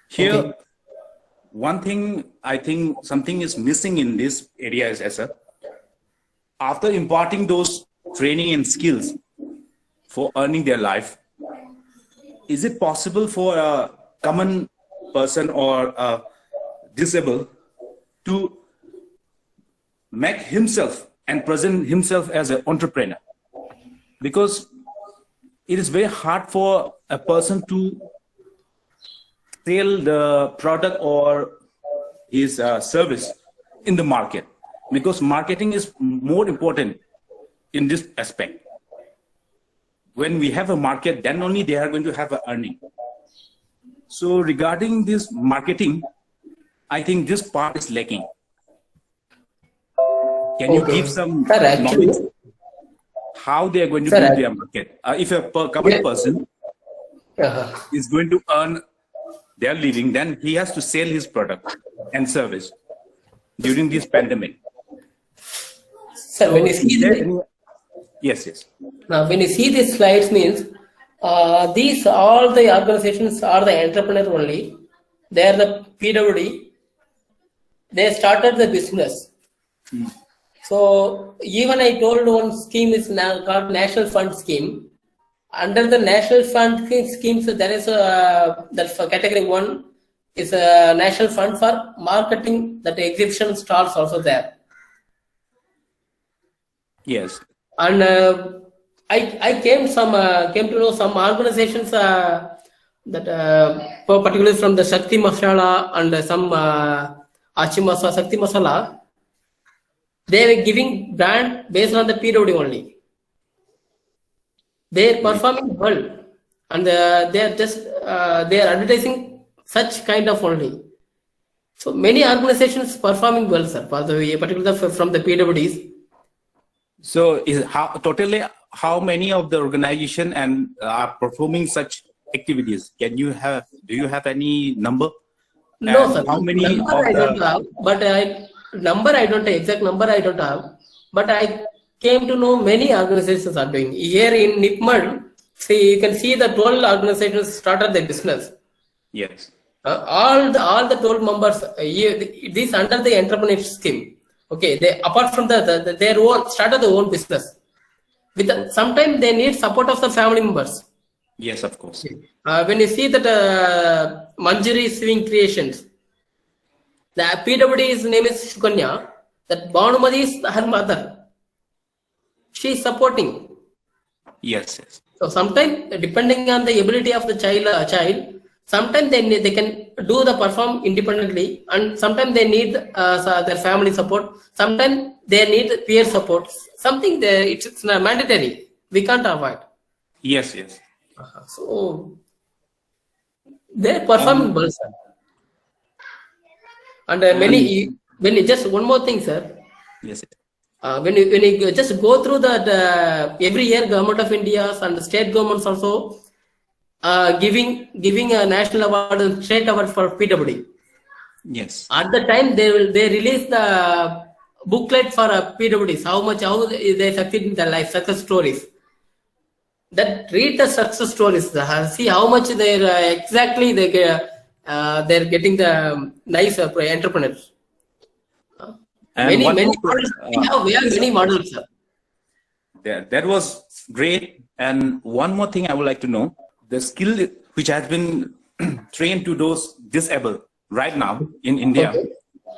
Here, one thing I think something is missing in this area is, sir, after imparting those training and skills for earning their life, is it possible for a common person or a disabled to make himself and present himself as an entrepreneur? Because it is very hard for a person to sell the product or his service in the market, because marketing is more important in this aspect. When we have a market, then only they are going to have an earning. So regarding this marketing, I think this part is lacking. Can you give some knowledge how they are going to do their market? If a common person is going to earn their living, then he has to sell his product and service during this pandemic. Sir, when you see yes. Now, when you see these slides, means these all the organizations are the entrepreneur only. they are the PWD. They started the business. So even I told one scheme is now called National Fund Scheme. Under the National Fund scheme, so there is that for category 1 is a National Fund for marketing, that exhibition stalls also there. Yes. And I came to know some organizations that particularly from the Shakti Masala and some Achimasa Shakti Masala, they were giving brand based on the PWD only. They are performing well, and they are just they are advertising such kind of only. So many organizations performing well, sir, for the particularly from the PWDs. So is how many of the organization and are performing such activities? Do you have any number? No, And sir. How many Number I don't have, but exact number I don't have. But I came to know many organizations are doing. Here in Nipmal, see, you can see the 12 organizations started their business. Yes. All the 12 members, this under the entrepreneurship scheme. Okay, they apart from their own started their own business. Sometimes they need support of the family members. Yes, of course. When you see that Manjari Swing Creations, the PWD's name is Shukanya, that Bhanumati is her mother. She is supporting. Yes, yes. So sometimes, depending on the ability of the child, sometimes they can do the perform independently, and sometimes they need their family support. Sometimes they need peer support. Something it's mandatory. We can't avoid. Yes, yes. So they're performing well, sir. And just one more thing, sir. Yes. When you just go through that every year, Government of India and the state governments also giving a national award and state award for PWD. Yes. At the time they release the booklet for PWDs, how they succeed in their life, success stories. That read the success stories, see how much they're getting the nice entrepreneurs. And Many models. We have many models, sir. That was great. And one more thing I would like to know: the skill which has been trained to those disabled right now in India.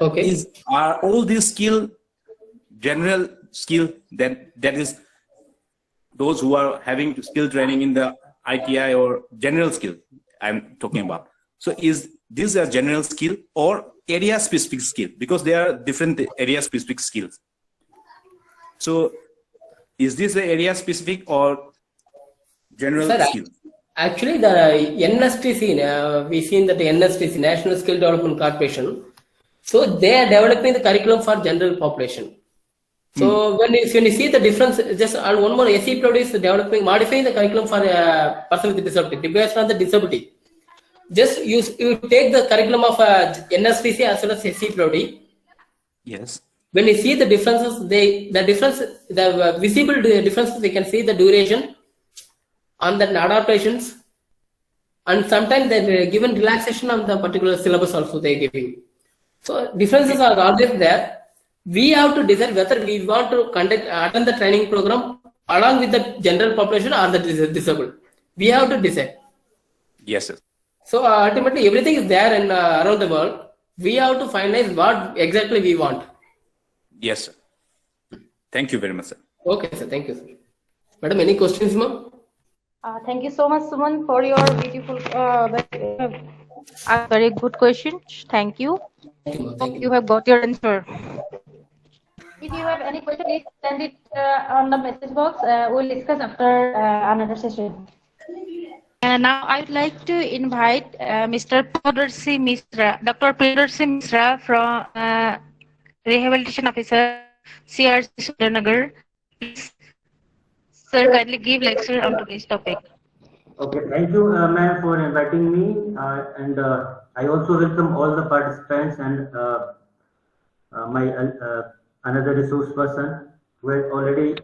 Okay. Are all these skill general skill that is those who are having skill training in the ITI or general skill I'm talking about? So is this a general skill or area specific skill? Because there are different area specific skills. So is this the area specific or general skill? Actually, the NSTC, we've seen that the NSTC, National Skill Development Corporation, so they are developing the curriculum for general population. So when you see the difference, just one more, SCPWD is modifying the curriculum for a person with disability, based on the disability. Just you take the curriculum of NSTC as well as SCPWD. Yes. When you see the differences, the visible differences, we can see the duration on the adaptations, and sometimes they're given relaxation on the particular syllabus also they're giving. So differences are always there. We have to decide whether we want to attend the training program along with the general population or the disabled. We have to decide. Yes, sir. So ultimately everything is there in around the world. We have to finalize what exactly we want. Yes, sir. Thank you very much, sir. Okay, sir. Thank you, sir. Madam, any questions, ma'am? Thank you so much, Suman, for your beautiful, very good question. Thank you. Thank you, Hope you have got your answer. If you have any question, please send it on the message box. We'll discuss after another session. Now I would like to invite Mr. Priyadarshi Misra, Dr. Priyadarshi Misra from Rehabilitation Officer, CRC Surendanagar. Please, sir, kindly give lecture on today's topic. Okay, thank you, ma'am, for inviting me, and I also welcome all the participants and my another resource person who has already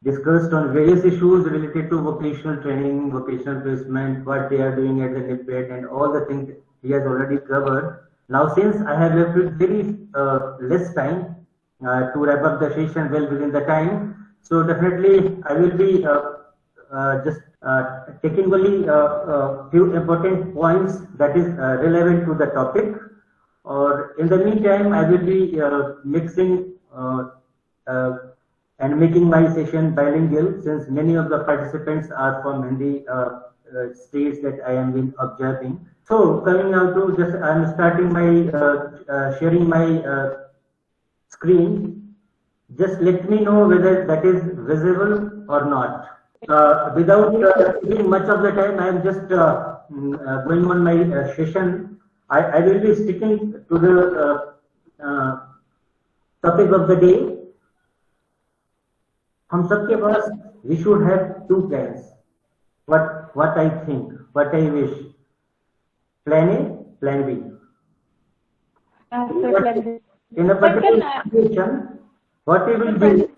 discussed on various issues related to vocational training, vocational placement, what they are doing at the NIPET, and all the things he has already covered. Now, since I have left with very less time to wrap up the session well within the time, so definitely I will be just taking only few important points that is relevant to the topic. Or in the meantime, I will be mixing and making my session bilingual, since many of the participants are from Hindi states that I am been observing. So coming out to just, I am starting my sharing my screen. Just let me know whether that is visible or not. Without taking much of the time, I am just going on my session. I will be sticking to the topic of the day. हम सबके पास we should have two plans. What I think, what I wish. Plan A, Plan B. In a particular situation, what we will do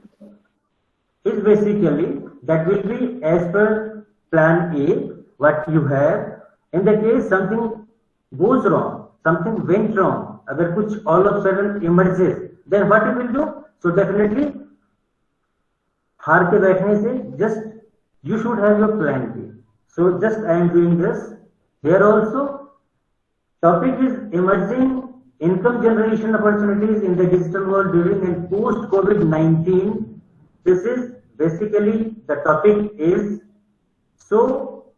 is basically that will be as per Plan A, what you have. In the case something goes wrong, something went wrong, agar kuch all of a sudden emerges, then what you will do? So definitely, हार के बैठने से just you should have your plan B. So just I am doing this. Here also, topic is emerging income generation opportunities in the digital world during and post COVID-19. This is basically the topic is. So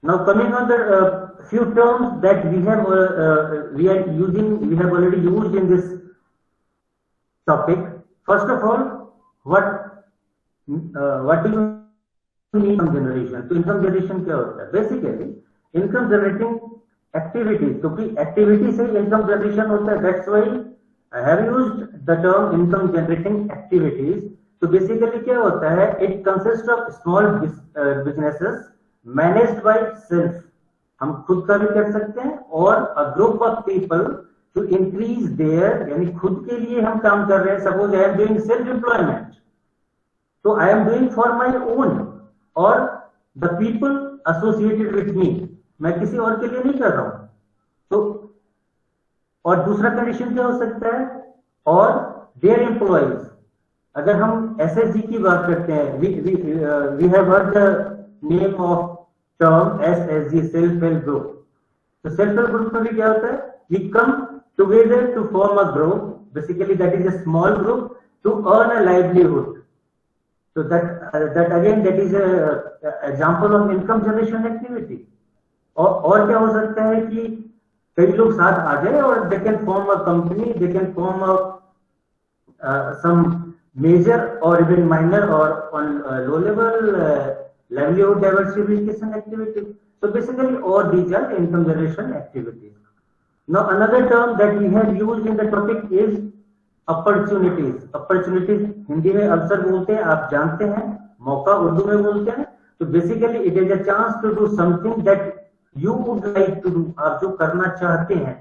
now coming on the few terms that we have we have already used in this topic. First of all, what do you mean income generation? तो income generation क्या होता है? Basically, income generating activities. क्योंकि activity से income generation होता है. That's why I have used the term income generating activities. So basically क्या होता है? It consists of small businesses managed by self. हम खुद का भी कर सकते हैं और a group of people to increase their, यानी खुद के लिए हम काम कर रहे हैं. Suppose I am doing self employment, so I am doing for my own or the people associated with me. मैं किसी और के लिए नहीं कर रहा हूं. तो और दूसरा कंडीशन क्या हो सकता है? और their employees. अगर हम SSG की बात करते हैं, we have heard the name of term SSG, self help group. तो self help group में भी क्या होता है? We come together to form a group. Basically, that is a small group to earn a livelihood. So that again, that is a example of income generation activity. और क्या हो सकता है कि कई लोग साथ आ जाए और they can form a company, they can form a some major or even minor or on low level livelihood diversification activity. So basically, all these are income generation activities. Now another term that we have used in the topic is opportunities. Opportunities Hindi में अवसर बोलते हैं, आप जानते हैं. मौका उर्दू में बोलते हैं. So basically it is a chance to do something that you would like to do. आप जो करना चाहते हैं,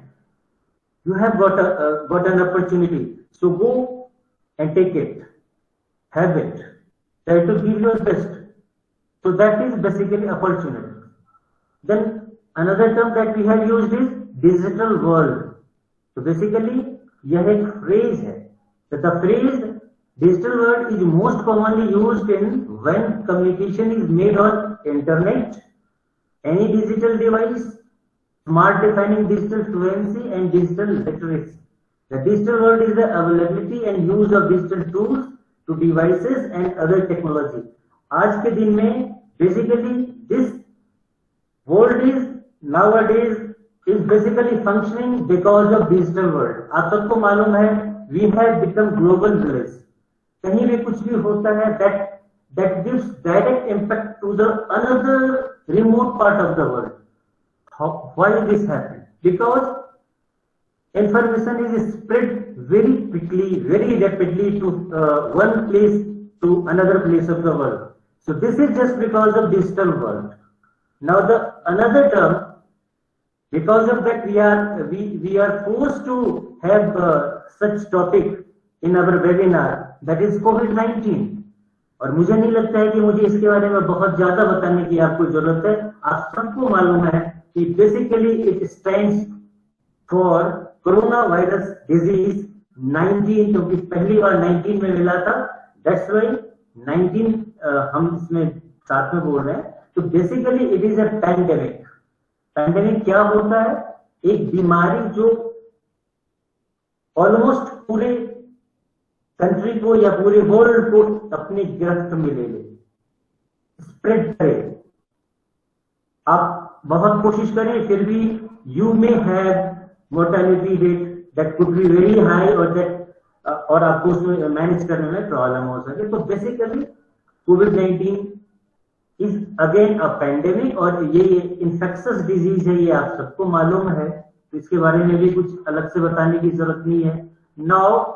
you have got an opportunity. So go and take it, have it, try to give your best. So that is basically opportunity. Then another term that we have used is digital world. So basically यह एक phrase है. So the phrase digital world is most commonly used in when communication is made on internet, any digital device, smart defining digital fluency and digital literacy. The digital world is the availability and use of digital tools to devices and other technology. आज के दिन में basically this world is nowadays is basically functioning because of digital world. आप सबको मालूम है we have become global village. कहीं भी कुछ भी होता है that gives direct impact to the another remote part of the world. Why this happen? Because information is spread very quickly, very rapidly to one place to another place of the world. So this is just because of digital world. Now the another term, because of that we are forced to have such topic in our webinar, that is COVID-19. और मुझे नहीं लगता है कि मुझे इसके बारे में बहुत ज्यादा बताने की आपको जरूरत है। आप सबको मालूम है कि basically it stands for corona virus disease 19, क्योंकि पहली बार 19 में मिला था, दैट्स व्हाई 19 हम इसमें साथ में बोल रहे हैं। तो basically it is a pandemic. Pandemic क्या होता है? एक बीमारी जो ऑलमोस्ट पूरे कंट्री को या पूरे वर्ल्ड को अपनी गिरफ्त में ले ले, स्प्रेड करे। आप बहुत कोशिश करें, फिर भी you may have mortality rate that could be very high, और आपको उसमें मैनेज करने में प्रॉब्लम हो सके। तो basically covid is again a pandemic, और ये इंफेक्शियस डिजीज है, ये आप सबको मालूम है, तो इसके बारे में भी कुछ अलग से बताने की जरूरत नहीं है। Now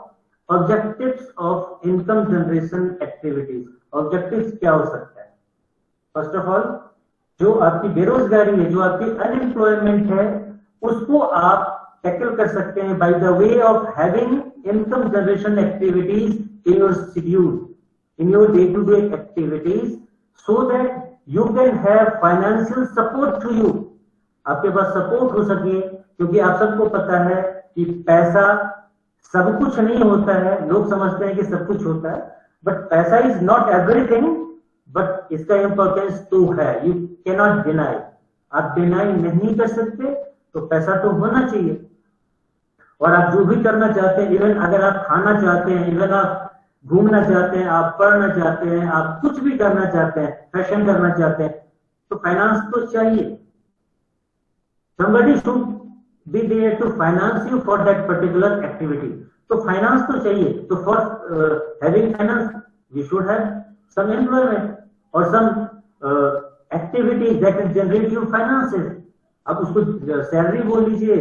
objectives of income generation activities. Objectives क्या हो सकता है? फर्स्ट ऑफ ऑल, जो आपकी बेरोजगारी है, जो आपकी अनएम्प्लॉयमेंट है, उसको आप टैकल कर सकते हैं by the way of having income generation activities in your schedule, in your day to day activities, so that you can have financial support to you. आपके पास सपोर्ट हो सके, क्योंकि आप सबको पता है कि पैसा सब कुछ नहीं होता है। लोग समझते हैं कि सब कुछ होता है, बट पैसा इज नॉट एवरीथिंग, बट इसका इंपॉर्टेंस तो है, यू कैन नॉट डिनाई। आप डिनाई नहीं कर सकते, तो पैसा तो होना चाहिए। और आप जो भी करना चाहते हैं, इवन अगर आप खाना चाहते हैं, इवन आप घूमना चाहते हैं, आप पढ़ना चाहते हैं, आप कुछ भी करना चाहते हैं, फैशन करना चाहते हैं, तो फाइनेंस तो चाहिए। somebody should be there to finance you for that particular activity. तो फाइनेंस तो चाहिए। तो for having finance we should have some employment और some activities that will generate you finances. आप उसको सैलरी बोल लीजिए,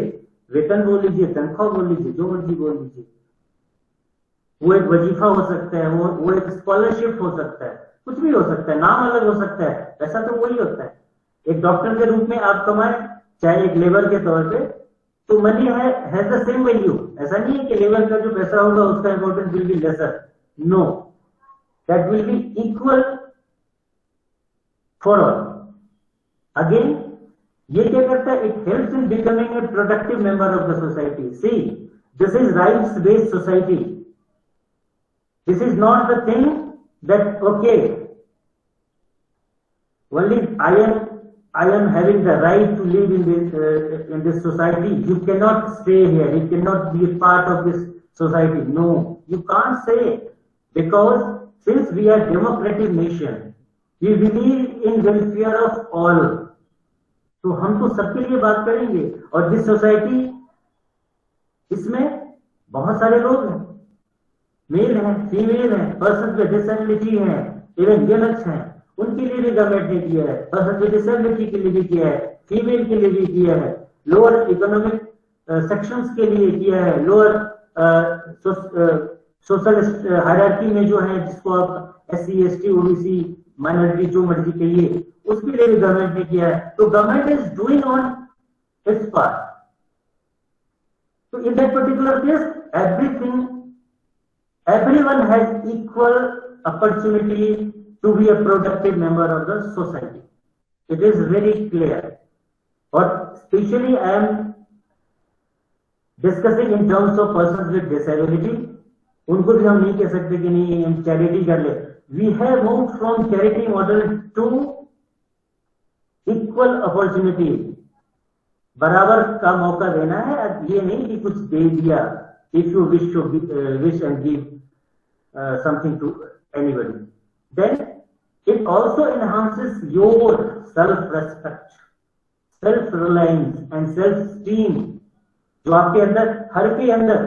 वेतन बोल लीजिए, तनख्वाह बोल लीजिए, जो मर्जी बोल लीजिए। वो एक वजीफा हो सकता है, वो एक स्कॉलरशिप हो सकता है, कुछ भी हो सकता है, नाम अलग हो सकता है, पैसा तो वही होता है। एक डॉक्टर के रूप में आप कमाए, चाहे एक लेबर के तौर पे, तो money has the same value. ऐसा नहीं है कि लेबर का जो पैसा होगा उसका importance will be lesser, no, that will be equal for all. Again ये क्या करता है? It helps in becoming a productive member of the society. See, this is rights based society. This is not the thing that okay only I am having the right to live in this society. You cannot stay here. You cannot be a part of this society. No, you can't say it, because since we are democratic nation, we believe in welfare of all. तो हम तो सबके लिए बात करेंगे। और this society, इसमें बहुत सारे लोग हैं, मेल हैं, फीमेल हैं, पर्सन विद डिसेबिलिटी हैं, इवन यंग्स हैं, उनके लिए भी गवर्नमेंट ने किया है, पर्सन विद डिसेबिलिटी के लिए भी किया है, फीमेल के लिए भी किया है, लोअर इकोनॉमिक सेक्शंस के लिए किया है, लोअर सोशल हायरार्की में जो है, जिसको आप SC, ST, OBC, माइनॉरिटी जो मर्जी कहिए, उसके लिए भी गवर्नमेंट ने किया है। तो government is doing on its part. तो in that particular case, everyone has equal opportunity to be a productive member of the society. It is very clear. Or especially I am discussing in terms of persons with disability. उनको भी हम नहीं कह सकते कि नहीं हम charity कर ले। We have moved from charity model to equal opportunity. बराबर का मौका देना है, ये नहीं कि कुछ दे दिया। If you wish and give something to anybody, then it also enhances your self-respect, self-reliance and self-esteem. जो आपके अंदर, हर के अंदर,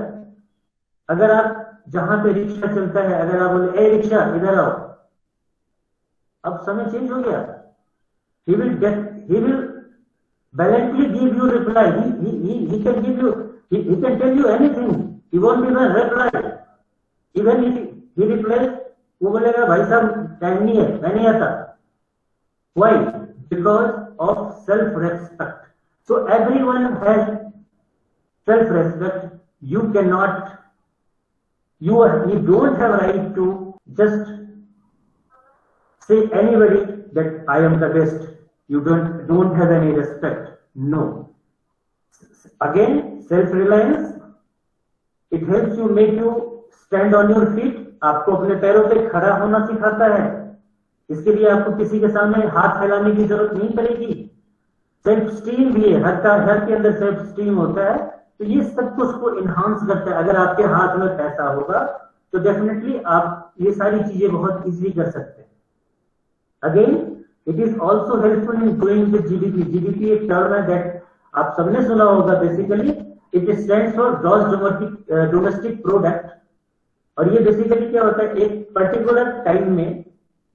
अगर आप जहां पे रिक्शा चलता है, अगर आप बोले ए रिक्शा इधर आओ, अब समय चेंज हो गया। He will valiantly give you reply. He can give you, he can tell you anything. He won't even reply. Even if he replies, वो बोलेगा भाई साहब टाइम नहीं है, मैं नहीं आता। Why? Because of self-respect. So everyone has self-respect. You cannot You don't have right to just say anybody that I am the best. You don't have any respect. No. Again, self-reliance. It helps you, make you stand on your feet. आपको अपने पैरों पे खड़ा होना सिखाता है. इसके लिए आपको किसी के सामने हाथ फैलाने की जरूरत नहीं पड़ेगी. सेल्फ स्टीम भी है, हर के अंदर सेल्फ स्टीम होता है. तो ये सब कुछ को इनहांस करता है. अगर आपके हाथ में पैसा होगा तो डेफिनेटली आप ये सारी चीजें बहुत इजीली कर सकते हैं. Again it is also helpful in growing the GDP. GDP एक टर्म है दैट आप सबने सुना होगा. Basically it stands for gross domestic product. और ये बेसिकली क्या होता है, एक पर्टिकुलर टाइम में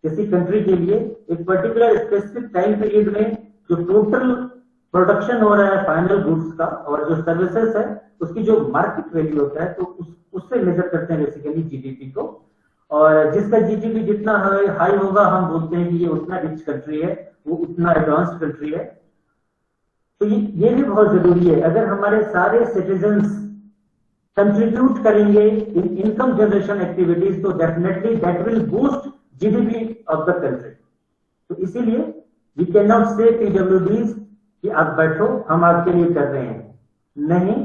किसी कंट्री के लिए एक पर्टिकुलर स्पेसिफिक टाइम पीरियड में जो टोटल प्रोडक्शन हो रहा है फाइनल गुड्स का और जो सर्विसेज है उसकी जो मार्केट वैल्यू होता है, तो उससे मेजर करते हैं बेसिकली जीडीपी को. और जिसका जीडीपी जितना हाई होगा हम बोलते हैं कि ये उतना रिच कंट्री है, वो उतना एडवांस्ड कंट्री है. तो ये भी बहुत जरूरी है. अगर हमारे सारे सिटीजन्स कंट्रीब्यूट करेंगे इन इनकम जनरेशन एक्टिविटीज तो definitely that will boost GDP of the country. तो इसीलिए वी कैन नॉट से पीडब्ल्यूडीज कि आप बैठो हम आपके लिए कर रहे हैं. नहीं,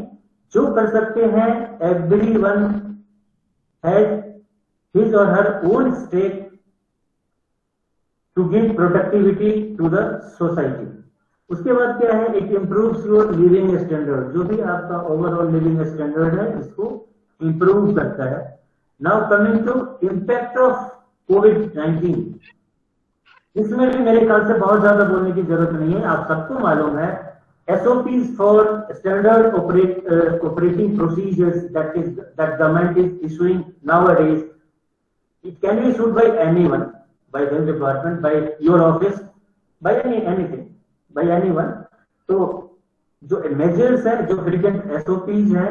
जो कर सकते हैं everyone has his or her own stake to give productivity to the society. उसके बाद क्या है, it improves your living standard. जो भी आपका ओवरऑल लिविंग स्टैंडर्ड है इसको इम्प्रूव करता है. Now coming to impact of कोविड-19. इसमें भी मेरे ख्याल से बहुत ज्यादा बोलने की जरूरत नहीं है, आप सबको मालूम है. SOPs for standard operating procedures that government is issuing nowadays, it can be issued by anyone, by health department, by your office, by anything, by anyone. तो जो measures है, जो frequent SOPs है,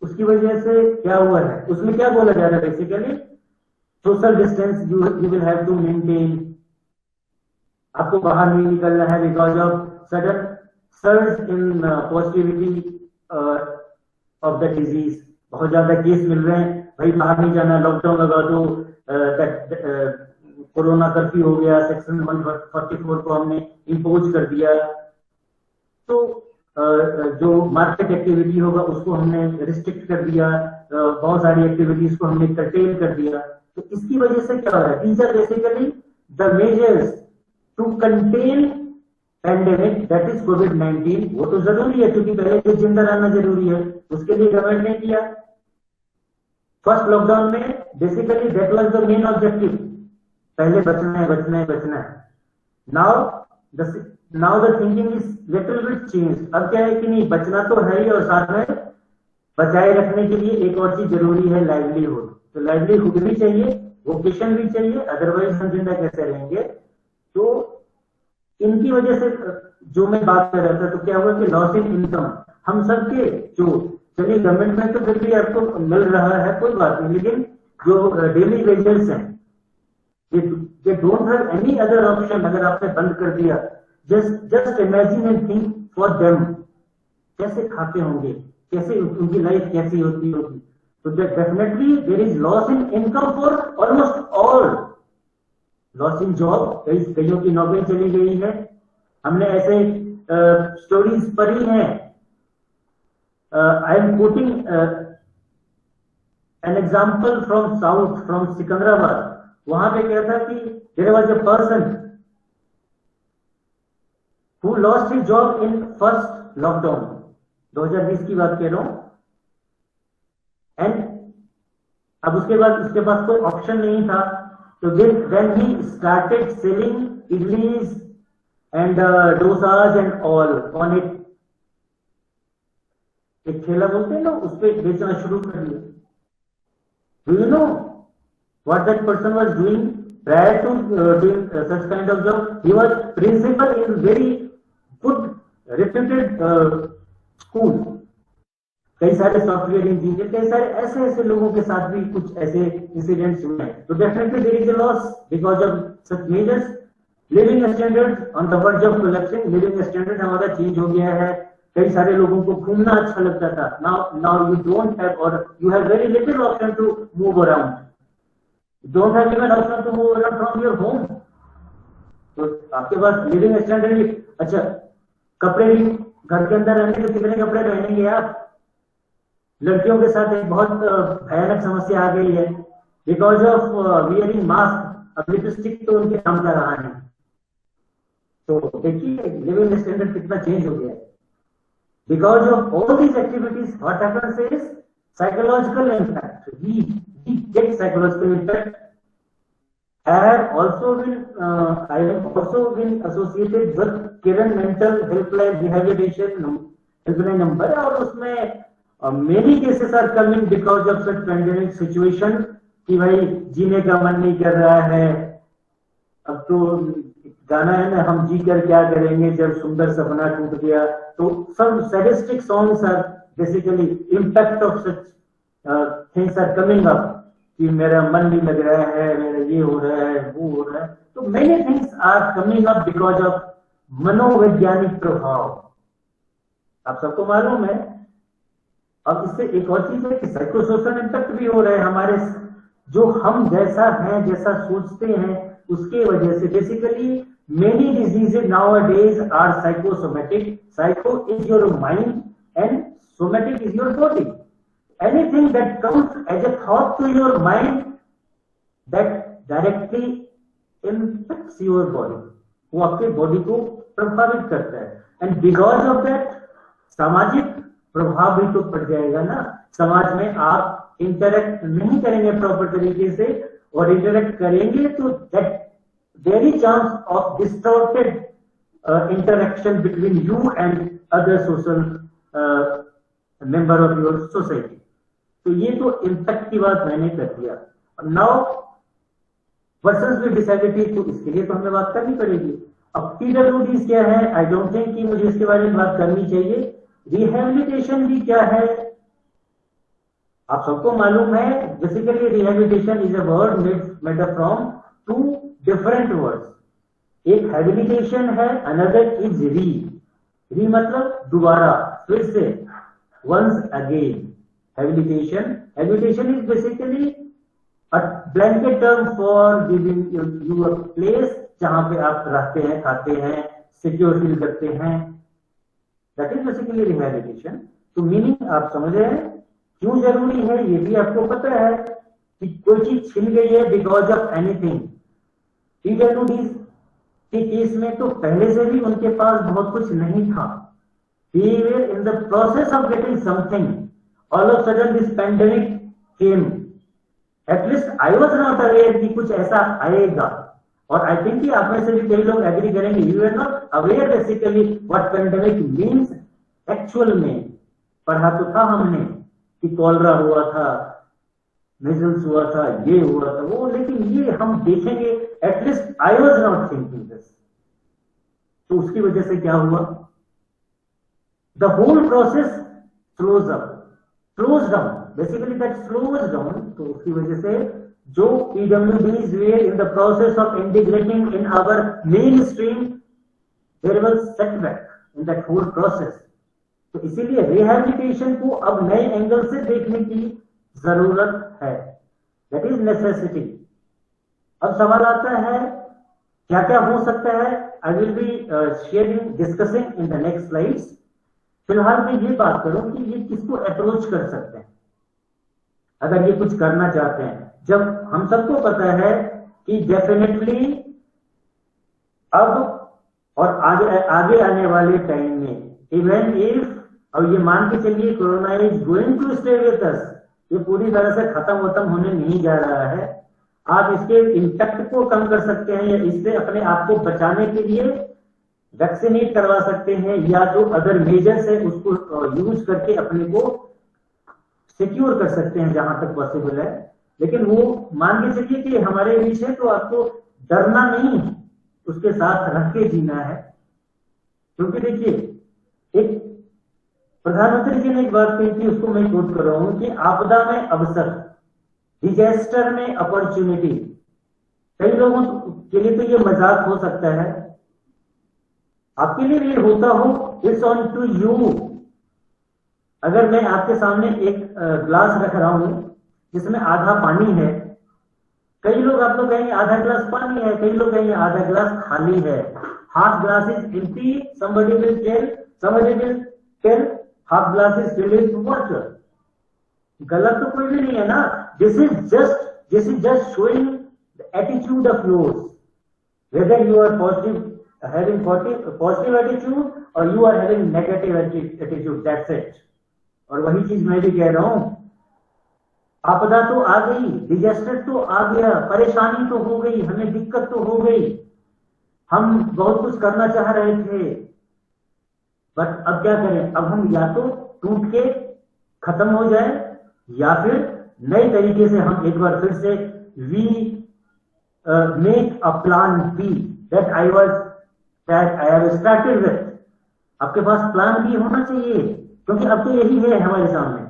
उसकी वजह से क्या हुआ है, उसमें क्या बोला जा रहा है basically, social distance you will have to maintain. आपको बाहर नहीं निकलना है because of sudden surge in positivity of the disease. बहुत ज्यादा केस मिल रहे हैं, भाई बाहर नहीं जाना, लॉकडाउन लगा दो, कोरोना कर्फ्यू हो गया, सेक्शन 144 को हमने इम्पोज कर दिया. तो जो मार्केट एक्टिविटी होगा उसको हमने रिस्ट्रिक्ट कर दिया, बहुत सारी एक्टिविटीज को हमने कर्टेल कर दिया. तो इसकी वजह से क्या हो रहा है, these are basically the measures to contain pandemic that is कोविड-19. वो तो जरूरी है क्योंकि पहले तो जिंदा रहना जरूरी है, उसके लिए गवर्नमेंट ने किया. फर्स्ट लॉकडाउन में basically that was the main objective, पहले बचना है बचना है बचना है. Now the thinking is little bit change. अब क्या है कि नहीं, बचना तो है ही और साथ में बचाए रखने के लिए एक और चीज जरूरी है, लाइवलीहुड. तो लाइवलीहुड भी चाहिए, वोकेशन भी चाहिए, अदरवाइज हम जिंदा कैसे रहेंगे. तो इनकी वजह से जो मैं बात कर रहा था, तो क्या हुआ कि लॉस इन इनकम हम सबके, जो चलिए गवर्नमेंट में तो फिर भी आपको मिल रहा है कोई बात नहीं, लेकिन जो डेली वेजेस हैं ये don't have any other option. अगर आपने बंद कर दिया, just imagine and think for them, कैसे खाते होंगे, कैसे उनकी लाइफ कैसी होती होगी. तो definitely there is loss in income for almost all. Loss in job, कईयों की नौकरी चली गई है. हमने ऐसे स्टोरीज पढ़ी हैं. I am quoting an example from south, from Secunderabad. वहां पे क्या था कि there was a person who lost his job in first lockdown, 2020 की बात कह रहा हूं. एंड अब उसके बाद उसके पास कोई ऑप्शन नहीं था. So then he started selling idlis and dosas and all on it. एक ठेला बोलते हैं ना, उस पे बेचना शुरू कर दिया. Do you know what that person was doing prior to doing such kind of job? He was principal in very good reputed school. कई सारे सॉफ्टवेयर इंजीनियर, कई सारे ऐसे लोगों के साथ भी कुछ ऐसे इंसिडेंट्स हुए हैं. तो definitely there is a loss because of such measures. Living standard on the verge of collapsing. Living standard हमारा चेंज हो गया है. कई सारे लोगों को घूमना अच्छा लगता था. Now you don't have, or you have very little option to move around. You don't have even option to move around from your home. तो आपके पास लिविंग स्टैंडर्ड, अच्छा कपड़े भी घर के अंदर रहने के कितने कपड़े पहनेंगे आप. लड़कियों के साथ एक बहुत भयानक समस्या आ गई है बिकॉज ऑफ वियरिंग मास्क. अब लिपस्टिक तो उनके काम का रहा नहीं. तो देखिए लिविंग स्टैंडर्ड कितना चेंज हो गया है. Because of all these activities, what happens is psychological impact. We get psychological impact. I have also been associated with Kiran Mental Helpline Rehabilitation Helpline number, और उसमें many cases are coming because of such pandemic situation कि भाई जीने का मन नहीं कर रहा है. अब तो गाना है ना, हम जी कर क्या करेंगे जब सुंदर सपना टूट गया. तो some sadistic songs are basically impact of such things are coming up कि मेरा मन नहीं लग रहा है, मेरा ये हो रहा है, वो हो रहा है. तो many things are coming up because of मनोवैज्ञानिक प्रभाव. आप सबको मालूम है. अब इससे एक और चीज है कि साइकोसोशल इम्पैक्ट भी हो रहे हैं हमारे, जो हम जैसा हैं, जैसा सोचते हैं उसके वजह से. Basically many diseases nowadays are psychosomatic. Psycho is your mind and somatic is your body. Anything that comes as a thought to your mind that directly impacts your body, वो आपके बॉडी को प्रभावित करता है. and because of that सामाजिक प्रभाव भी तो पड़ जाएगा ना. समाज में आप इंटरेक्ट नहीं करेंगे प्रॉपर तरीके से, और इंटरेक्ट करेंगे तो that very chance of distorted interaction between you and other social member of your society. तो ये तो impact की बात मैंने कर दिया. Now persons with disability, तो इसके लिए तो हमें बात करनी पड़ेगी. अब PWDs क्या है? I don't think कि मुझे इसके बारे में बात करनी चाहिए. Rehabilitation भी क्या है? आप सबको मालूम है. Basically rehabilitation is a word made up from two different words. एक हैबिलिटेशन है, अनदर इज री मतलब दोबारा, फिर से, once again. Habilitation is basically a blanket term for giving you a place जहां पे आप रहते हैं, खाते हैं, सिक्योर फील करते हैं. That is basically rehabilitation. तो मीनिंग आप समझ रहे हैं. क्यों जरूरी है ये भी आपको पता है कि कोई चीज छिन गई है बिकॉज ऑफ एनीथिंग. PWDs के केस में तो पहले से भी उनके पास बहुत कुछ नहीं था. They were in the process of getting something. All of a sudden this pandemic came. At least I was not aware कि कुछ ऐसा आएगा. और I think कि आप में से भी कई लोग एग्री करेंगे. You were not aware basically what pandemic means actual में. पढ़ा तो था हमने कि कॉलरा हुआ था, मिजल्स हुआ था, ये हुआ था, वो, लेकिन ये हम देखेंगे. At least I was not thinking this. तो उसकी वजह से क्या हुआ? The whole process slows down. Basically that slows down. तो उसकी वजह से जो PWDs वे in the process of integrating in our main stream, there was setback in that whole process. तो इसीलिए रिहैबिलिटेशन को अब नए एंगल से देखने की जरूरत है. That is necessity. अब सवाल आता है क्या क्या हो सकता है. I will be sharing discussing in the next slides. फिलहाल मैं ये बात करूं कि ये किसको अप्रोच कर सकते हैं अगर ये कुछ करना चाहते हैं. जब हम सबको पता है कि डेफिनेटली अब और आगे आने वाले टाइम में, इवन इफ, अब ये मान के चलिए corona is going to stay with us, ये पूरी तरह से खत्म होने नहीं जा रहा है. आप इसके इम्पैक्ट को कम कर सकते हैं या इससे अपने आप को बचाने के लिए वैक्सीनेट करवा सकते हैं, या जो अदर मेजर्स है उसको यूज करके अपने को सिक्योर कर सकते हैं जहां तक पॉसिबल है. लेकिन वो मान के चलिए कि हमारे बीच है, तो आपको डरना नहीं, उसके साथ रह के जीना है. क्योंकि देखिए एक प्रधानमंत्री जी ने एक बात कही थी, उसको मैं कोट कर रहा हूं कि आपदा में अवसर, डिजास्टर में अपॉर्चुनिटी. कई लोगों के लिए तो ये मजाक हो सकता है. आपके लिए ये होता हो, इट्स ऑन टू यू। अगर मैं आपके सामने एक ग्लास रख रहा हूं जिसमें आधा पानी है, कई लोग आप लोग कहेंगे आधा ग्लास पानी है, कई लोग कहेंगे आधा ग्लास खाली है, half glass is empty, somebody will tell half glass is filled with water। गलत तो कोई भी नहीं है ना। This is just showing the attitude of yours, whether you are having positive attitude or you are having negative attitude, that's it। और वही चीज मैं भी कह रहा हूं, आपदा तो आ गई, डिजास्टर तो आ गया, परेशानी तो हो गई, हमें दिक्कत तो हो गई, हम बहुत कुछ करना चाह रहे थे, बट अब क्या करें? अब हम या तो टूट के खत्म हो जाए या फिर नए तरीके से हम एक बार फिर से we make a plan B that I have started with. आपके पास प्लान बी होना चाहिए, क्योंकि अब तो यही है हमारे सामने।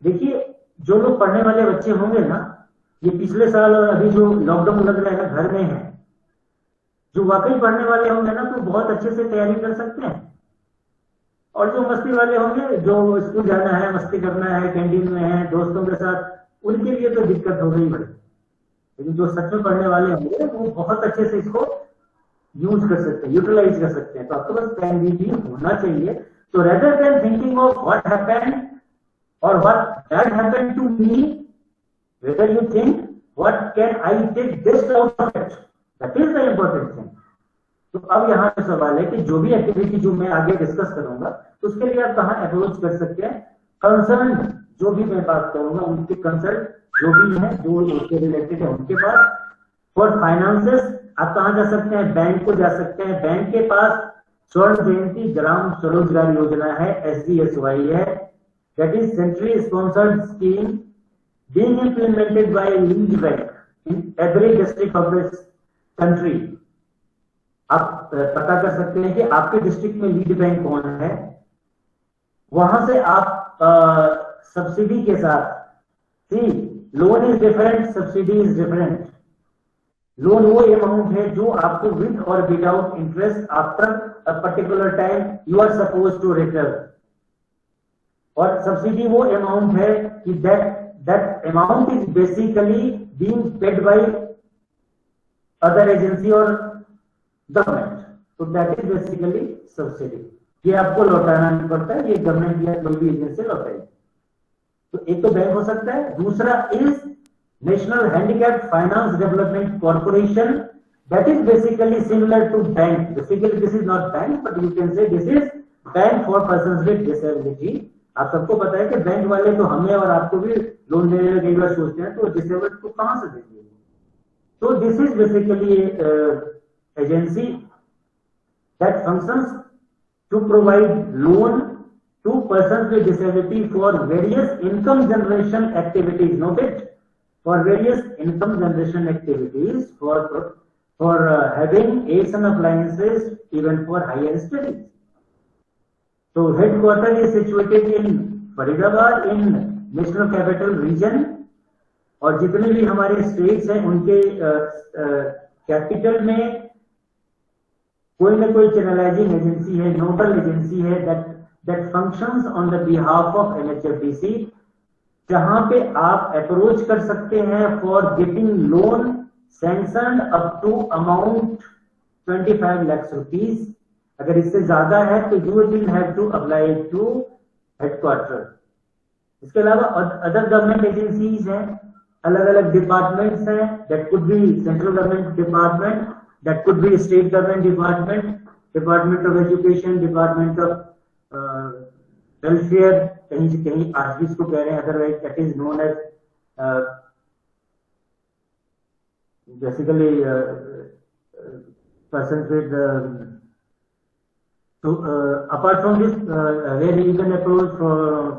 देखिए, जो लोग पढ़ने वाले बच्चे होंगे ना, ये पिछले साल और अभी जो लॉकडाउन लग रहा है ना, घर में है, जो वाकई पढ़ने वाले होंगे ना तो बहुत अच्छे से तैयारी कर सकते हैं। और जो मस्ती वाले होंगे, जो स्कूल जाना है, मस्ती करना है, कैंटीन में है, दोस्तों के साथ, उनके लिए तो दिक्कत हो गई बड़ी। लेकिन जो सच में पढ़ने वाले होंगे वो बहुत अच्छे से इसको यूज कर सकते हैं, यूटिलाइज कर सकते हैं। तो आपके पास प्लान बी होना चाहिए। तो rather than thinking of what happened और what that happened to me, whether you think what can I take this out of it, that is the important thing. तो अब यहाँ पे सवाल है कि जो भी एक्टिविटी जो मैं आगे डिस्कस करूंगा, तो उसके लिए आप कहाँ अप्रोच कर सकते हैं? कंसर्न जो भी मैं बात करूंगा, उनके कंसर्न जो भी है, जो उसके रिलेटेड है, उनके पास। फॉर फाइनेंसेस आप कहाँ जा सकते हैं? बैंक को जा सकते हैं। बैंक के पास स्वर्ण जयंती ग्राम स्वरोजगार योजना है, SGSY है, that is centrally sponsored scheme being implemented by lead bank in every district of this country. आप पता कर सकते हैं कि आपके डिस्ट्रिक्ट में लीड बैंक कौन है, वहां से आप सब्सिडी के साथ, see loan is different, subsidy is different. Loan वो अमाउंट है जो आपको विद और without interest after a particular time you are suppose to return, और सब्सिडी वो अमाउंट है कि that amount is basically being paid by other agency और गवर्नमेंट। तो दैट इज बेसिकली सब्सिडी। ये आपको लौटाना नहीं पड़ता है, ये गवर्नमेंट या कोई भी एजेंसी लौटाएगी। तो एक तो बैंक हो सकता है, दूसरा is national handicapped finance development corporation, that is basically similar to bank. Basically this is not bank, but you can say this is bank for persons with disability. आप सबको पता है कि बैंक वाले तो हमें और आपको भी लोन देने में कई बार सोचते हैं, तो डिसेबल्ड को कहां से देंगे? तो this is basically agency that functions to provide loan to persons with disability for various income generation activities. Note it, for various income generation activities, for having aids and appliances, even for higher studies. So headquarter is situated in Faridabad in National Capital Region, और जितने भी हमारे states हैं उनके capital में कोई ना कोई चैनलाइजिंग एजेंसी है, नोडल एजेंसी है, that functions on the behalf of NHFDC, जहां पे आप अप्रोच कर सकते हैं for getting loan sanction up to amount 25 lakh rupees. अगर इससे ज्यादा है तो you will have to apply to headquarter. इसके अलावा अदर गवर्नमेंट एजेंसीज हैं, अलग अलग डिपार्टमेंट्स हैं, that could be central government department, that could be state government department, Department of Education, Department of Welfare, कहीं से कहीं आज भी इसको कह रहे हैं, otherwise that is known as basically persons with so apart from this where you can approach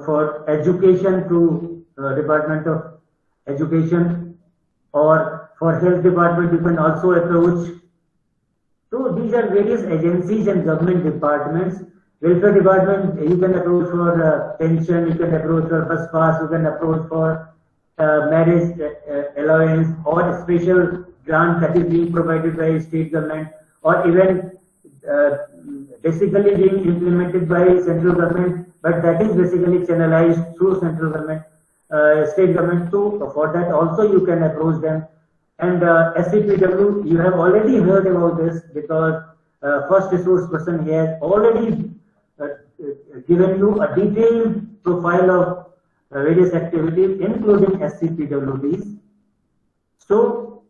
for education to Department of Education, or for health department you can also approach. So these are various agencies and government departments. Welfare department you can approach for pension, you can approach for first pass, you can approach for marriage allowance or special grant that is being provided by state government, or even basically being implemented by central government, but that is basically channelized through central government, state government. So for that also you can approach them. And SCPW, you have already heard about this because first resource person has already given you a detailed profile of various activities, including SCPWDs. So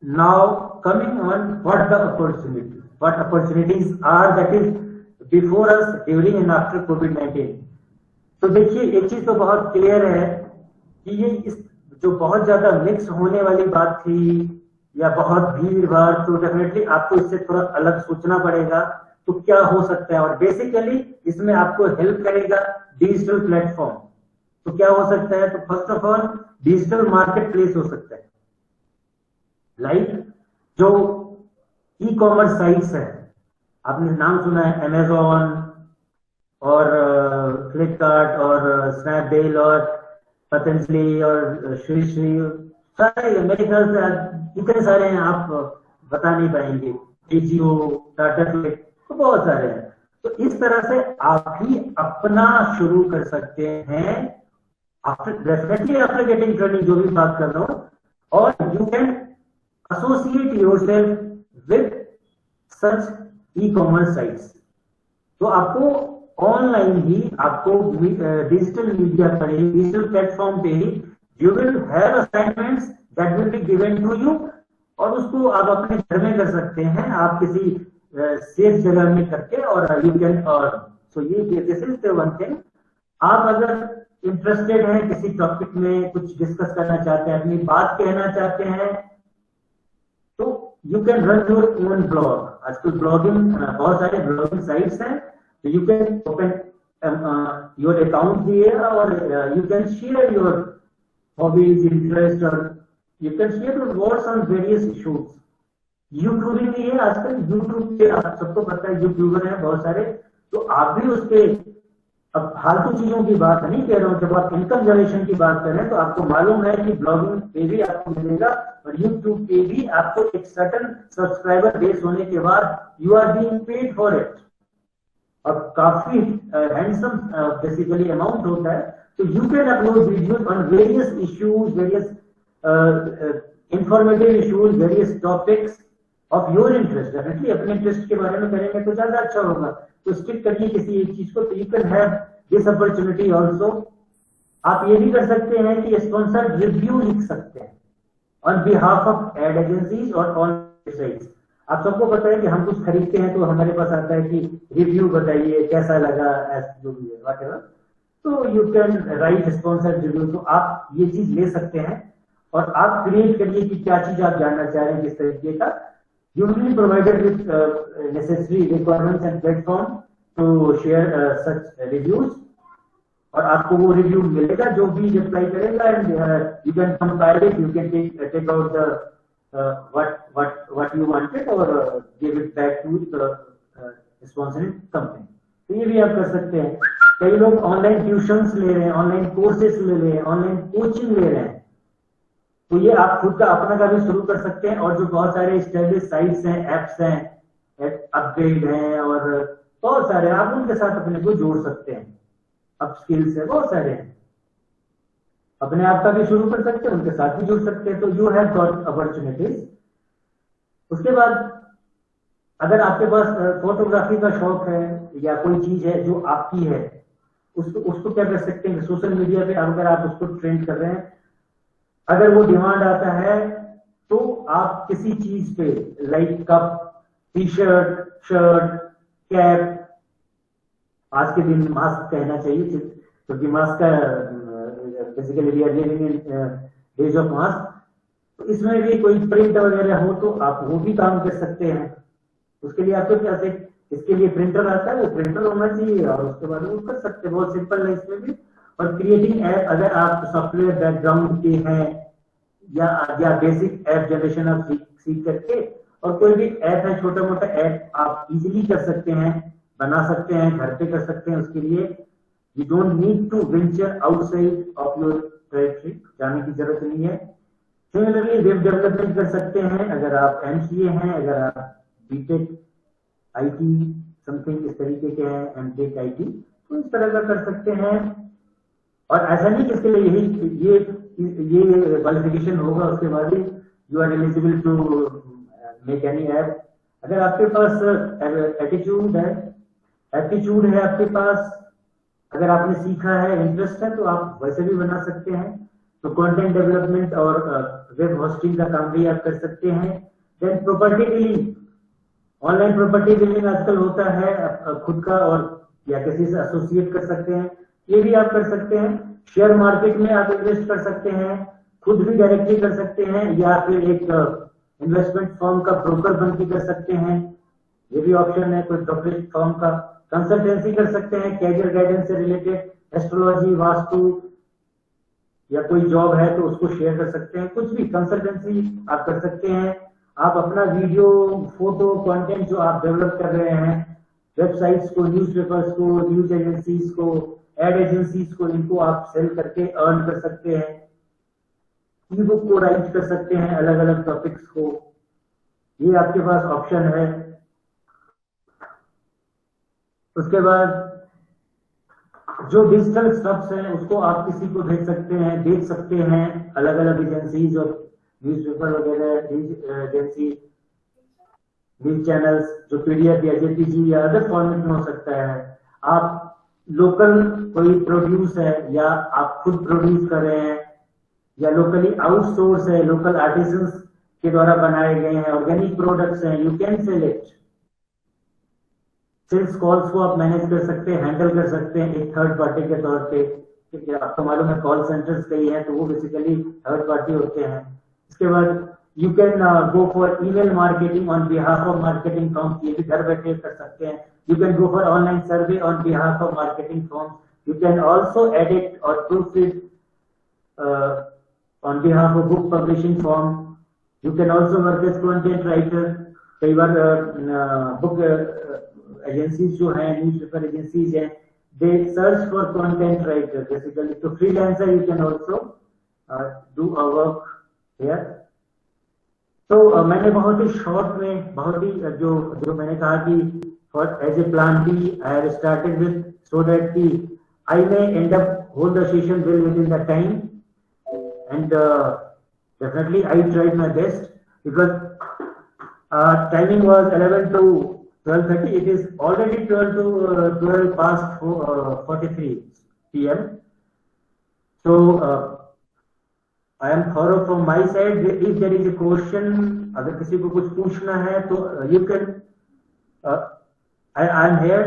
now coming on, what the opportunities? What opportunities are that is before us during and after COVID-19? तो देखिए एक चीज तो बहुत clear है कि ये इस जो बहुत ज्यादा मिक्स होने वाली बात थी या बहुत भीड़ भाड़, तो डेफिनेटली आपको इससे थोड़ा अलग सोचना पड़ेगा तो क्या हो सकता है। और बेसिकली इसमें आपको हेल्प करेगा डिजिटल प्लेटफॉर्म। तो क्या हो सकता है? तो first of all digital market place हो सकता है, लाइक जो ई कॉमर्स साइट्स है, आपने नाम सुना है अमेजोन और फ्लिपकार्ट और स्नैपडील और पतंजलि और श्री श्री, सारे मेरे ख्याल से इतने सारे हैं आप बता नहीं पाएंगे, एजियो, टाटा क्लिक, तो बहुत सारे हैं। तो इस तरह से आप ही अपना शुरू कर सकते हैं after, definitely after getting training, जो भी बात कर रहा हूं, और you can associate yourself with such e commerce sites. तो आपको ऑनलाइन ही, आपको डिजिटल मीडिया पर ही, डिजिटल प्लेटफॉर्म पे ही you will have assignments that will be given to you, और उसको आप अपने घर में कर सकते हैं, आप किसी सेफ जगह में करके, और यू कैन अर्न। सो ये this is the one thing. आप अगर इंटरेस्टेड हैं किसी टॉपिक में, कुछ डिस्कस करना चाहते हैं, अपनी बात कहना चाहते हैं, तो you can run your own blog. आजकल ब्लॉगिंग, बहुत सारे ब्लॉगिंग साइट्स हैं, so you can open your account here, or you can share your hobbies, interests, or you can share your words on various issues. YouTubing भी है आजकल, YouTube पे आप सबको पता है यूट्यूबर हैं बहुत सारे, तो आप भी उस पे, अब फालतू चीजों की बात नहीं कह रहा हूँ, जब आप इनकम जनरेशन की बात करें तो आपको मालूम है कि ब्लॉगिंग पे भी आपको मिलेगा और यूट्यूब पे भी आपको एक सर्टेन सब्सक्राइबर बेस होने के बाद you are being paid for it, और काफी हैंडसम बेसिकली अमाउंट होता है। तो you can upload videos on various issues, various informative issues, various topics of your interest. Definitely अपने इंटरेस्ट के बारे में करेंगे तो ज्यादा अच्छा होगा, तो स्टिक करिए किसी एक चीज को। तो you can have this opportunity also. आप ये भी कर सकते हैं कि स्पॉन्सर्ड रिव्यू लिख सकते हैं on behalf of ad agencies और ऑन वेबसाइट्स। आप सबको पता है कि हम कुछ खरीदते हैं तो हमारे पास आता है कि रिव्यू बताइए कैसा लगा, जो भी है व्हाटएवर, तो you can write sponsored review. तो आप ये चीज ले सकते हैं और आप क्रिएट करिए कि क्या चीज आप जानना चाह रहे हैं, किस तरीके का। You will be provided with necessary requirements and platform to share such reviews, और आपको वो रिव्यू मिलेगा जो भी रिप्लाई करेगा, and you can compile it, you can take out the what you wanted or give it back to the sponsoring company. तो ये भी आप कर सकते हैं। कई लोग ऑनलाइन ट्यूशंस ले रहे हैं, ऑनलाइन कोर्सेस ले रहे हैं, ऑनलाइन कोचिंग ले रहे हैं, तो ये आप खुद का अपना का भी शुरू कर सकते हैं। और जो बहुत सारे एस्टेब्लिश साइट्स हैं, एप्स हैं, अपग्रेड हैं, और बहुत सारे, आप उनके साथ अपने को जोड़ सकते हैं। अब स्किल्स है बहुत सारे हैं, अपने आप का भी शुरू कर सकते हैं, उनके साथ भी जुड़ सकते हैं। तो यू हैव गॉट अपॉर्चुनिटीज। उसके बाद अगर आपके पास फोटोग्राफी का शौक है या कोई चीज है जो आपकी है, उसको क्या कर सकते हैं, सोशल मीडिया पे अगर आप उसको ट्रेंड कर रहे हैं, अगर वो डिमांड आता है तो आप किसी चीज पे, like cup, T shirt, shirt, cap, आज के दिन मास्क कहना चाहिए क्योंकि मास्क का basically we are living in days of mask, तो इसमें भी कोई प्रिंट वगैरह हो तो आप वो भी काम कर सकते हैं। उसके लिए आपको क्या, इसके लिए प्रिंटर आता है, वो प्रिंटर होना चाहिए, और उसके बाद वो कर सकते हैं, बहुत सिंपल है इसमें भी। और क्रिएटिंग ऐप, अगर आप सॉफ्टवेयर बैकग्राउंड के हैं या बेसिक ऐप जनरेशन आप सीख करके, और कोई भी ऐप है, छोटा मोटा ऐप आप इजीली कर सकते हैं, बना सकते हैं, घर पे कर सकते हैं। उसके लिए you don't need to venture outside of your territory, जाने की जरूरत नहीं है। सिमिलरली वेब डेवलपमेंट कर सकते हैं, अगर आप MCA हैं, अगर आप बीटेक IT समथिंग इस तरीके के हैं, एमटेक IT, तो इस तरह का कर सकते हैं। और ऐसा नहीं कि इसके लिए ये क्वालिफिकेशन होगा उसके बाद ही you are eligible to make any app. अगर आपके पास एटीट्यूड है आपके पास, अगर आपने सीखा है, इंटरेस्ट है, तो आप वैसे भी बना सकते हैं। तो कंटेंट डेवलपमेंट और वेब होस्टिंग का काम भी आप कर सकते हैं। Then property dealing, online property dealing आजकल होता है, खुद का और या किसी से एसोसिएट कर सकते हैं, ये भी आप कर सकते हैं। शेयर मार्केट में आप इन्वेस्ट कर सकते हैं, खुद भी डायरेक्टली कर सकते हैं, या फिर एक इन्वेस्टमेंट फर्म का ब्रोकर बन के कर सकते हैं, ये भी ऑप्शन है। कोई ब्रोकरेज फर्म का कंसल्टेंसी कर सकते हैं, कैरियर गाइडेंस से रिलेटेड, एस्ट्रोलॉजी, वास्तु, या कोई जॉब है तो उसको शेयर कर सकते हैं, कुछ भी कंसल्टेंसी आप कर सकते हैं। आप अपना वीडियो, फोटो, कंटेंट जो आप डेवलप कर रहे हैं, वेबसाइट्स को, न्यूज़पेपर्स को, न्यूज एजेंसीज को, एड एजेंसीज को, इनको आप सेल करके अर्न कर सकते हैं। ई बुक को राइट कर सकते हैं, अलग अलग टॉपिक्स को, ये आपके पास ऑप्शन है। उसके बाद जो डिजिटल स्टफ्स हैं उसको आप किसी को भेज सकते हैं, बेच सकते हैं, अलग अलग एजेंसीज और न्यूज़पेपर वगैरह एजेंसी, न्यूज चैनल्स, जो PDF या JPG या अदर फॉर्मेट में हो सकता है। आप लोकल कोई प्रोड्यूस है या आप खुद प्रोड्यूस कर रहे हैं, या लोकली आउटसोर्स है, लोकल आर्टिसंस के द्वारा बनाए गए हैं, ऑर्गेनिक प्रोडक्ट्स हैं, you can sell it. Sales calls को आप मैनेज कर सकते हैं, हैंडल कर सकते हैं एक थर्ड पार्टी के तौर पे, क्योंकि आपको मालूम है कॉल सेंटर्स कई हैं तो वो बेसिकली थर्ड पार्टी होते हैं। इसके बाद you can go for email marketing on behalf of marketing firms, ये भी घर बैठे कर सकते हैं। You can go for online survey on behalf of marketing firms, you can also edit और proof it on behalf of book publishing firm, you can also work as content writer. कई बार बुक एजेंसीज जो हैं, newspaper agencies हैं, they search for content writer basically, so freelancer you can also do a work here। तो मैंने बहुत ही short में, बहुत ही जो मैंने कहा कि for as a plan B I have started with, so that I may end up hold the session well within the time, and definitely I tried my best, because timing was 11 to 12:30. It is already 12 past 43 PM. So I am thorough from my side. If there is a question, अगर किसी को कुछ पूछना है तो you can, I am here.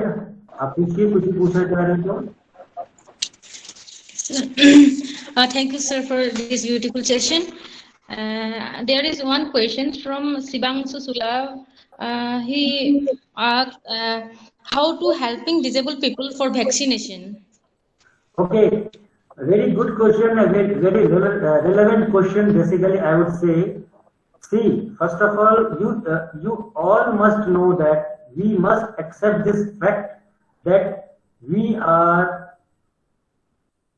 आप पूछिए, कुछ पूछना चाह रहे हो? Thank you, sir, for this beautiful session. There is one question from Sibangsu Sulav. He asked how to helping disabled people for vaccination. Okay, very good question, a very relevant question. Basically, I would say, see, first of all, you all must know that we must accept this fact that we are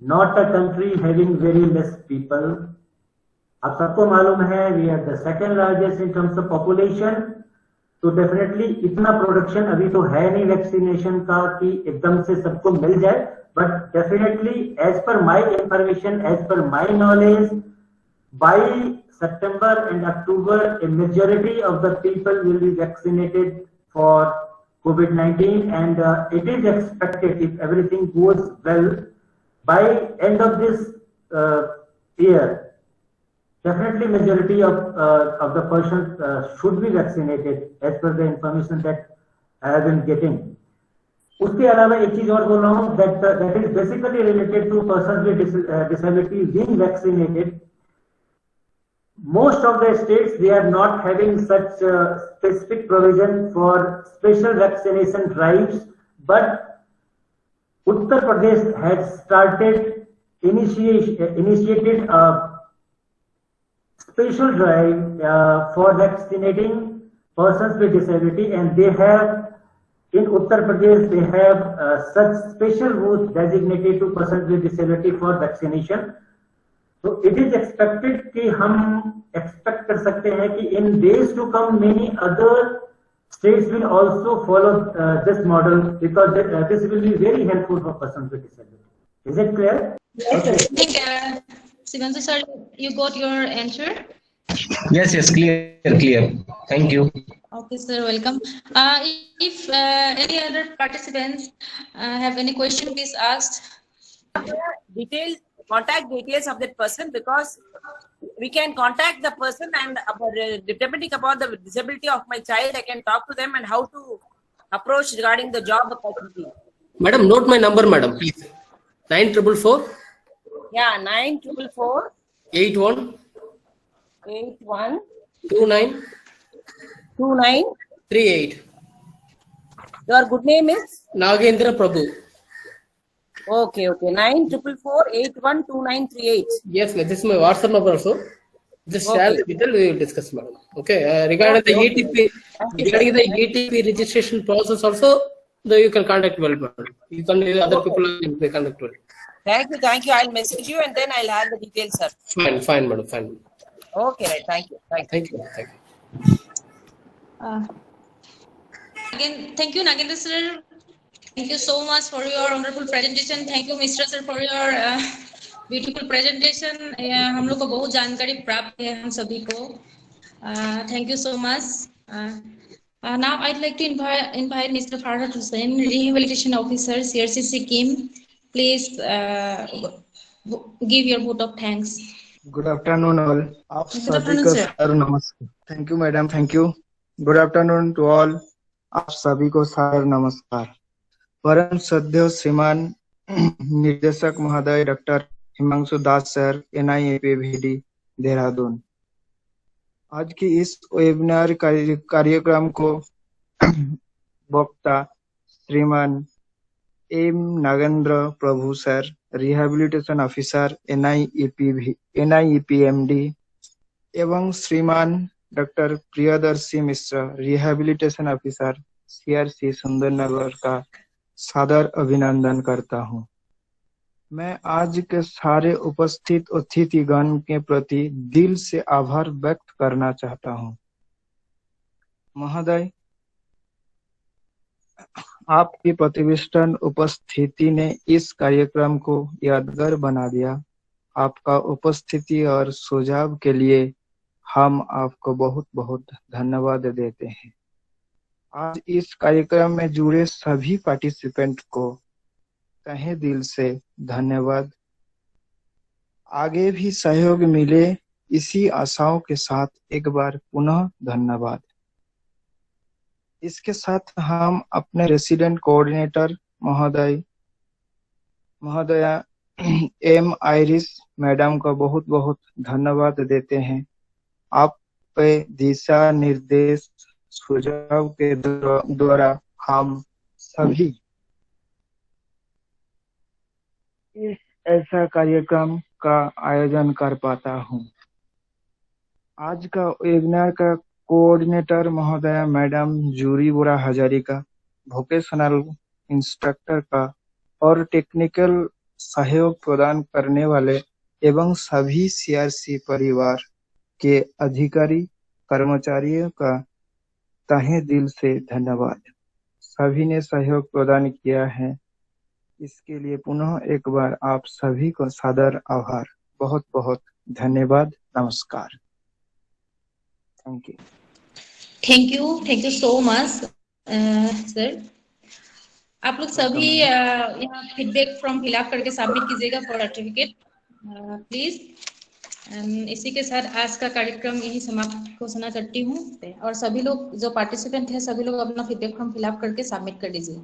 not a country having very less people. आप सबको मालूम है, we are the second largest in terms of population. तो definitely इतना production अभी तो है नहीं वैक्सीनेशन का कि एकदम से सबको मिल जाए, but definitely as per my information, as per my knowledge, by September and October a majority of the people will be vaccinated for COVID-19, and it is expected, if everything goes well, by end of this year, definitely majority of the persons should be vaccinated as per the information that I have been getting. उसके अलावा एक चीज और बोल रहा हूँ, that is basically related to persons with disability being vaccinated. Most of the states, they are not having such specific provision for special vaccination drives, but Uttar Pradesh has initiated a special drive for vaccinating persons with disability, and they have, in Uttar Pradesh, they have such special routes designated to persons with disability for vaccination. So it is expected कि हम expect कर सकते हैं कि in days to come many other states will also follow this model, because this will be very helpful for persons with disability. Is it clear? Yes, sir. I think, Shivanshu sir, you got your answer. Yes, clear. Thank you. Okay, sir, welcome. If any other participants have any question, please ask. Contact details of that person, because we can contact the person, and depending upon the disability of my child, I can talk to them and how to approach regarding the job opportunity. Madam, note my number, madam, please. 9444 Yeah, 9444 81 81 29 29. 38. Your good name is? Nagendra Prabhu. Okay. 9444 81 2938. Yes, ma'am. This is my WhatsApp number also. Just share the detail, we will discuss, madam. Okay. Regarding the ATP registration process also, you can contact well, madam. You can other people they contact well. Thank you. I'll message you and then I'll have the details, sir. Fine, madam. Fine. Okay, right. Thank you. Thank you. Again, thank you, Nagendra sir. Thank you so much for your wonderful presentation. Thank you, Mr. Sir, for your beautiful presentation. हम लोग को बहुत जानकारी प्राप्त है हम सभी को. Thank you so much. Now I'd like to invite Mr. Farhad Hussain, Rehabilitation Officer, CRC Sikkim. Please give your vote of thanks. Good afternoon all. Good afternoon, sir. नमस्कार. Thank you madam. Thank you. Good afternoon to all. आप सभी को sir नमस्कार. परम श्रद्धेय श्रीमान निर्देशक महोदय डॉक्टर हिमांशु दास सर, NIAPVD देहरादून. आज की इस वेबिनार कार्यक्रम को वक्ता श्रीमान एम नागेंद्र प्रभु सर, रिहैबिलिटेशन ऑफिसर NIEPMD, एवं श्रीमान डॉक्टर प्रियदर्शी मिश्र, रिहैबिलिटेशन ऑफिसर CRC सुंदरनगर का सादर अभिनंदन करता हूं. मैं आज के सारे उपस्थित अतिथिगण के प्रति दिल से आभार व्यक्त करना चाहता हूं. महोदय, आपकी प्रतिष्ठित उपस्थिति ने इस कार्यक्रम को यादगार बना दिया. आपका उपस्थिति और सुझाव के लिए हम आपको बहुत बहुत धन्यवाद देते हैं. आज इस कार्यक्रम में जुड़े सभी पार्टिसिपेंट को तहे दिल से धन्यवाद. आगे भी सहयोग मिले इसी आशाओं के साथ एक बार पुनः धन्यवाद. इसके साथ हम अपने रेसिडेंट कोऑर्डिनेटर महोदया एम आइरिस मैडम को बहुत बहुत धन्यवाद देते हैं. आप पे दिशा निर्देश सुझाव के द्वारा हम सभी इस ऐसा कार्यक्रम का आयोजन कर पाता हूं. आज का वेबिनार का कोऑर्डिनेटर महोदया मैडम जूरी बोरा हजारिका, वोकेशनल इंस्ट्रक्टर का और टेक्निकल सहयोग प्रदान करने वाले एवं सभी CRC परिवार के अधिकारी कर्मचारियों का तहे दिल से धन्यवाद. सभी ने सहयोग प्रदान किया है, इसके लिए पुनः एक बार आप सभी को सादर आभार. बहुत बहुत धन्यवाद. नमस्कार. Thank you so much sir. आप लोग सभी यहाँ फीडबैक फॉर्म फिलअप करके सबमिट कीजिएगा फॉर सर्टिफिकेट प्लीज. इसी के साथ आज का कार्यक्रम यही समाप्त घोषणा करती हूँ. और सभी लोग जो पार्टिसिपेंट हैं सभी लोग अपना फीडबैक फॉर्म फिलअप करके सबमिट कर दीजिए.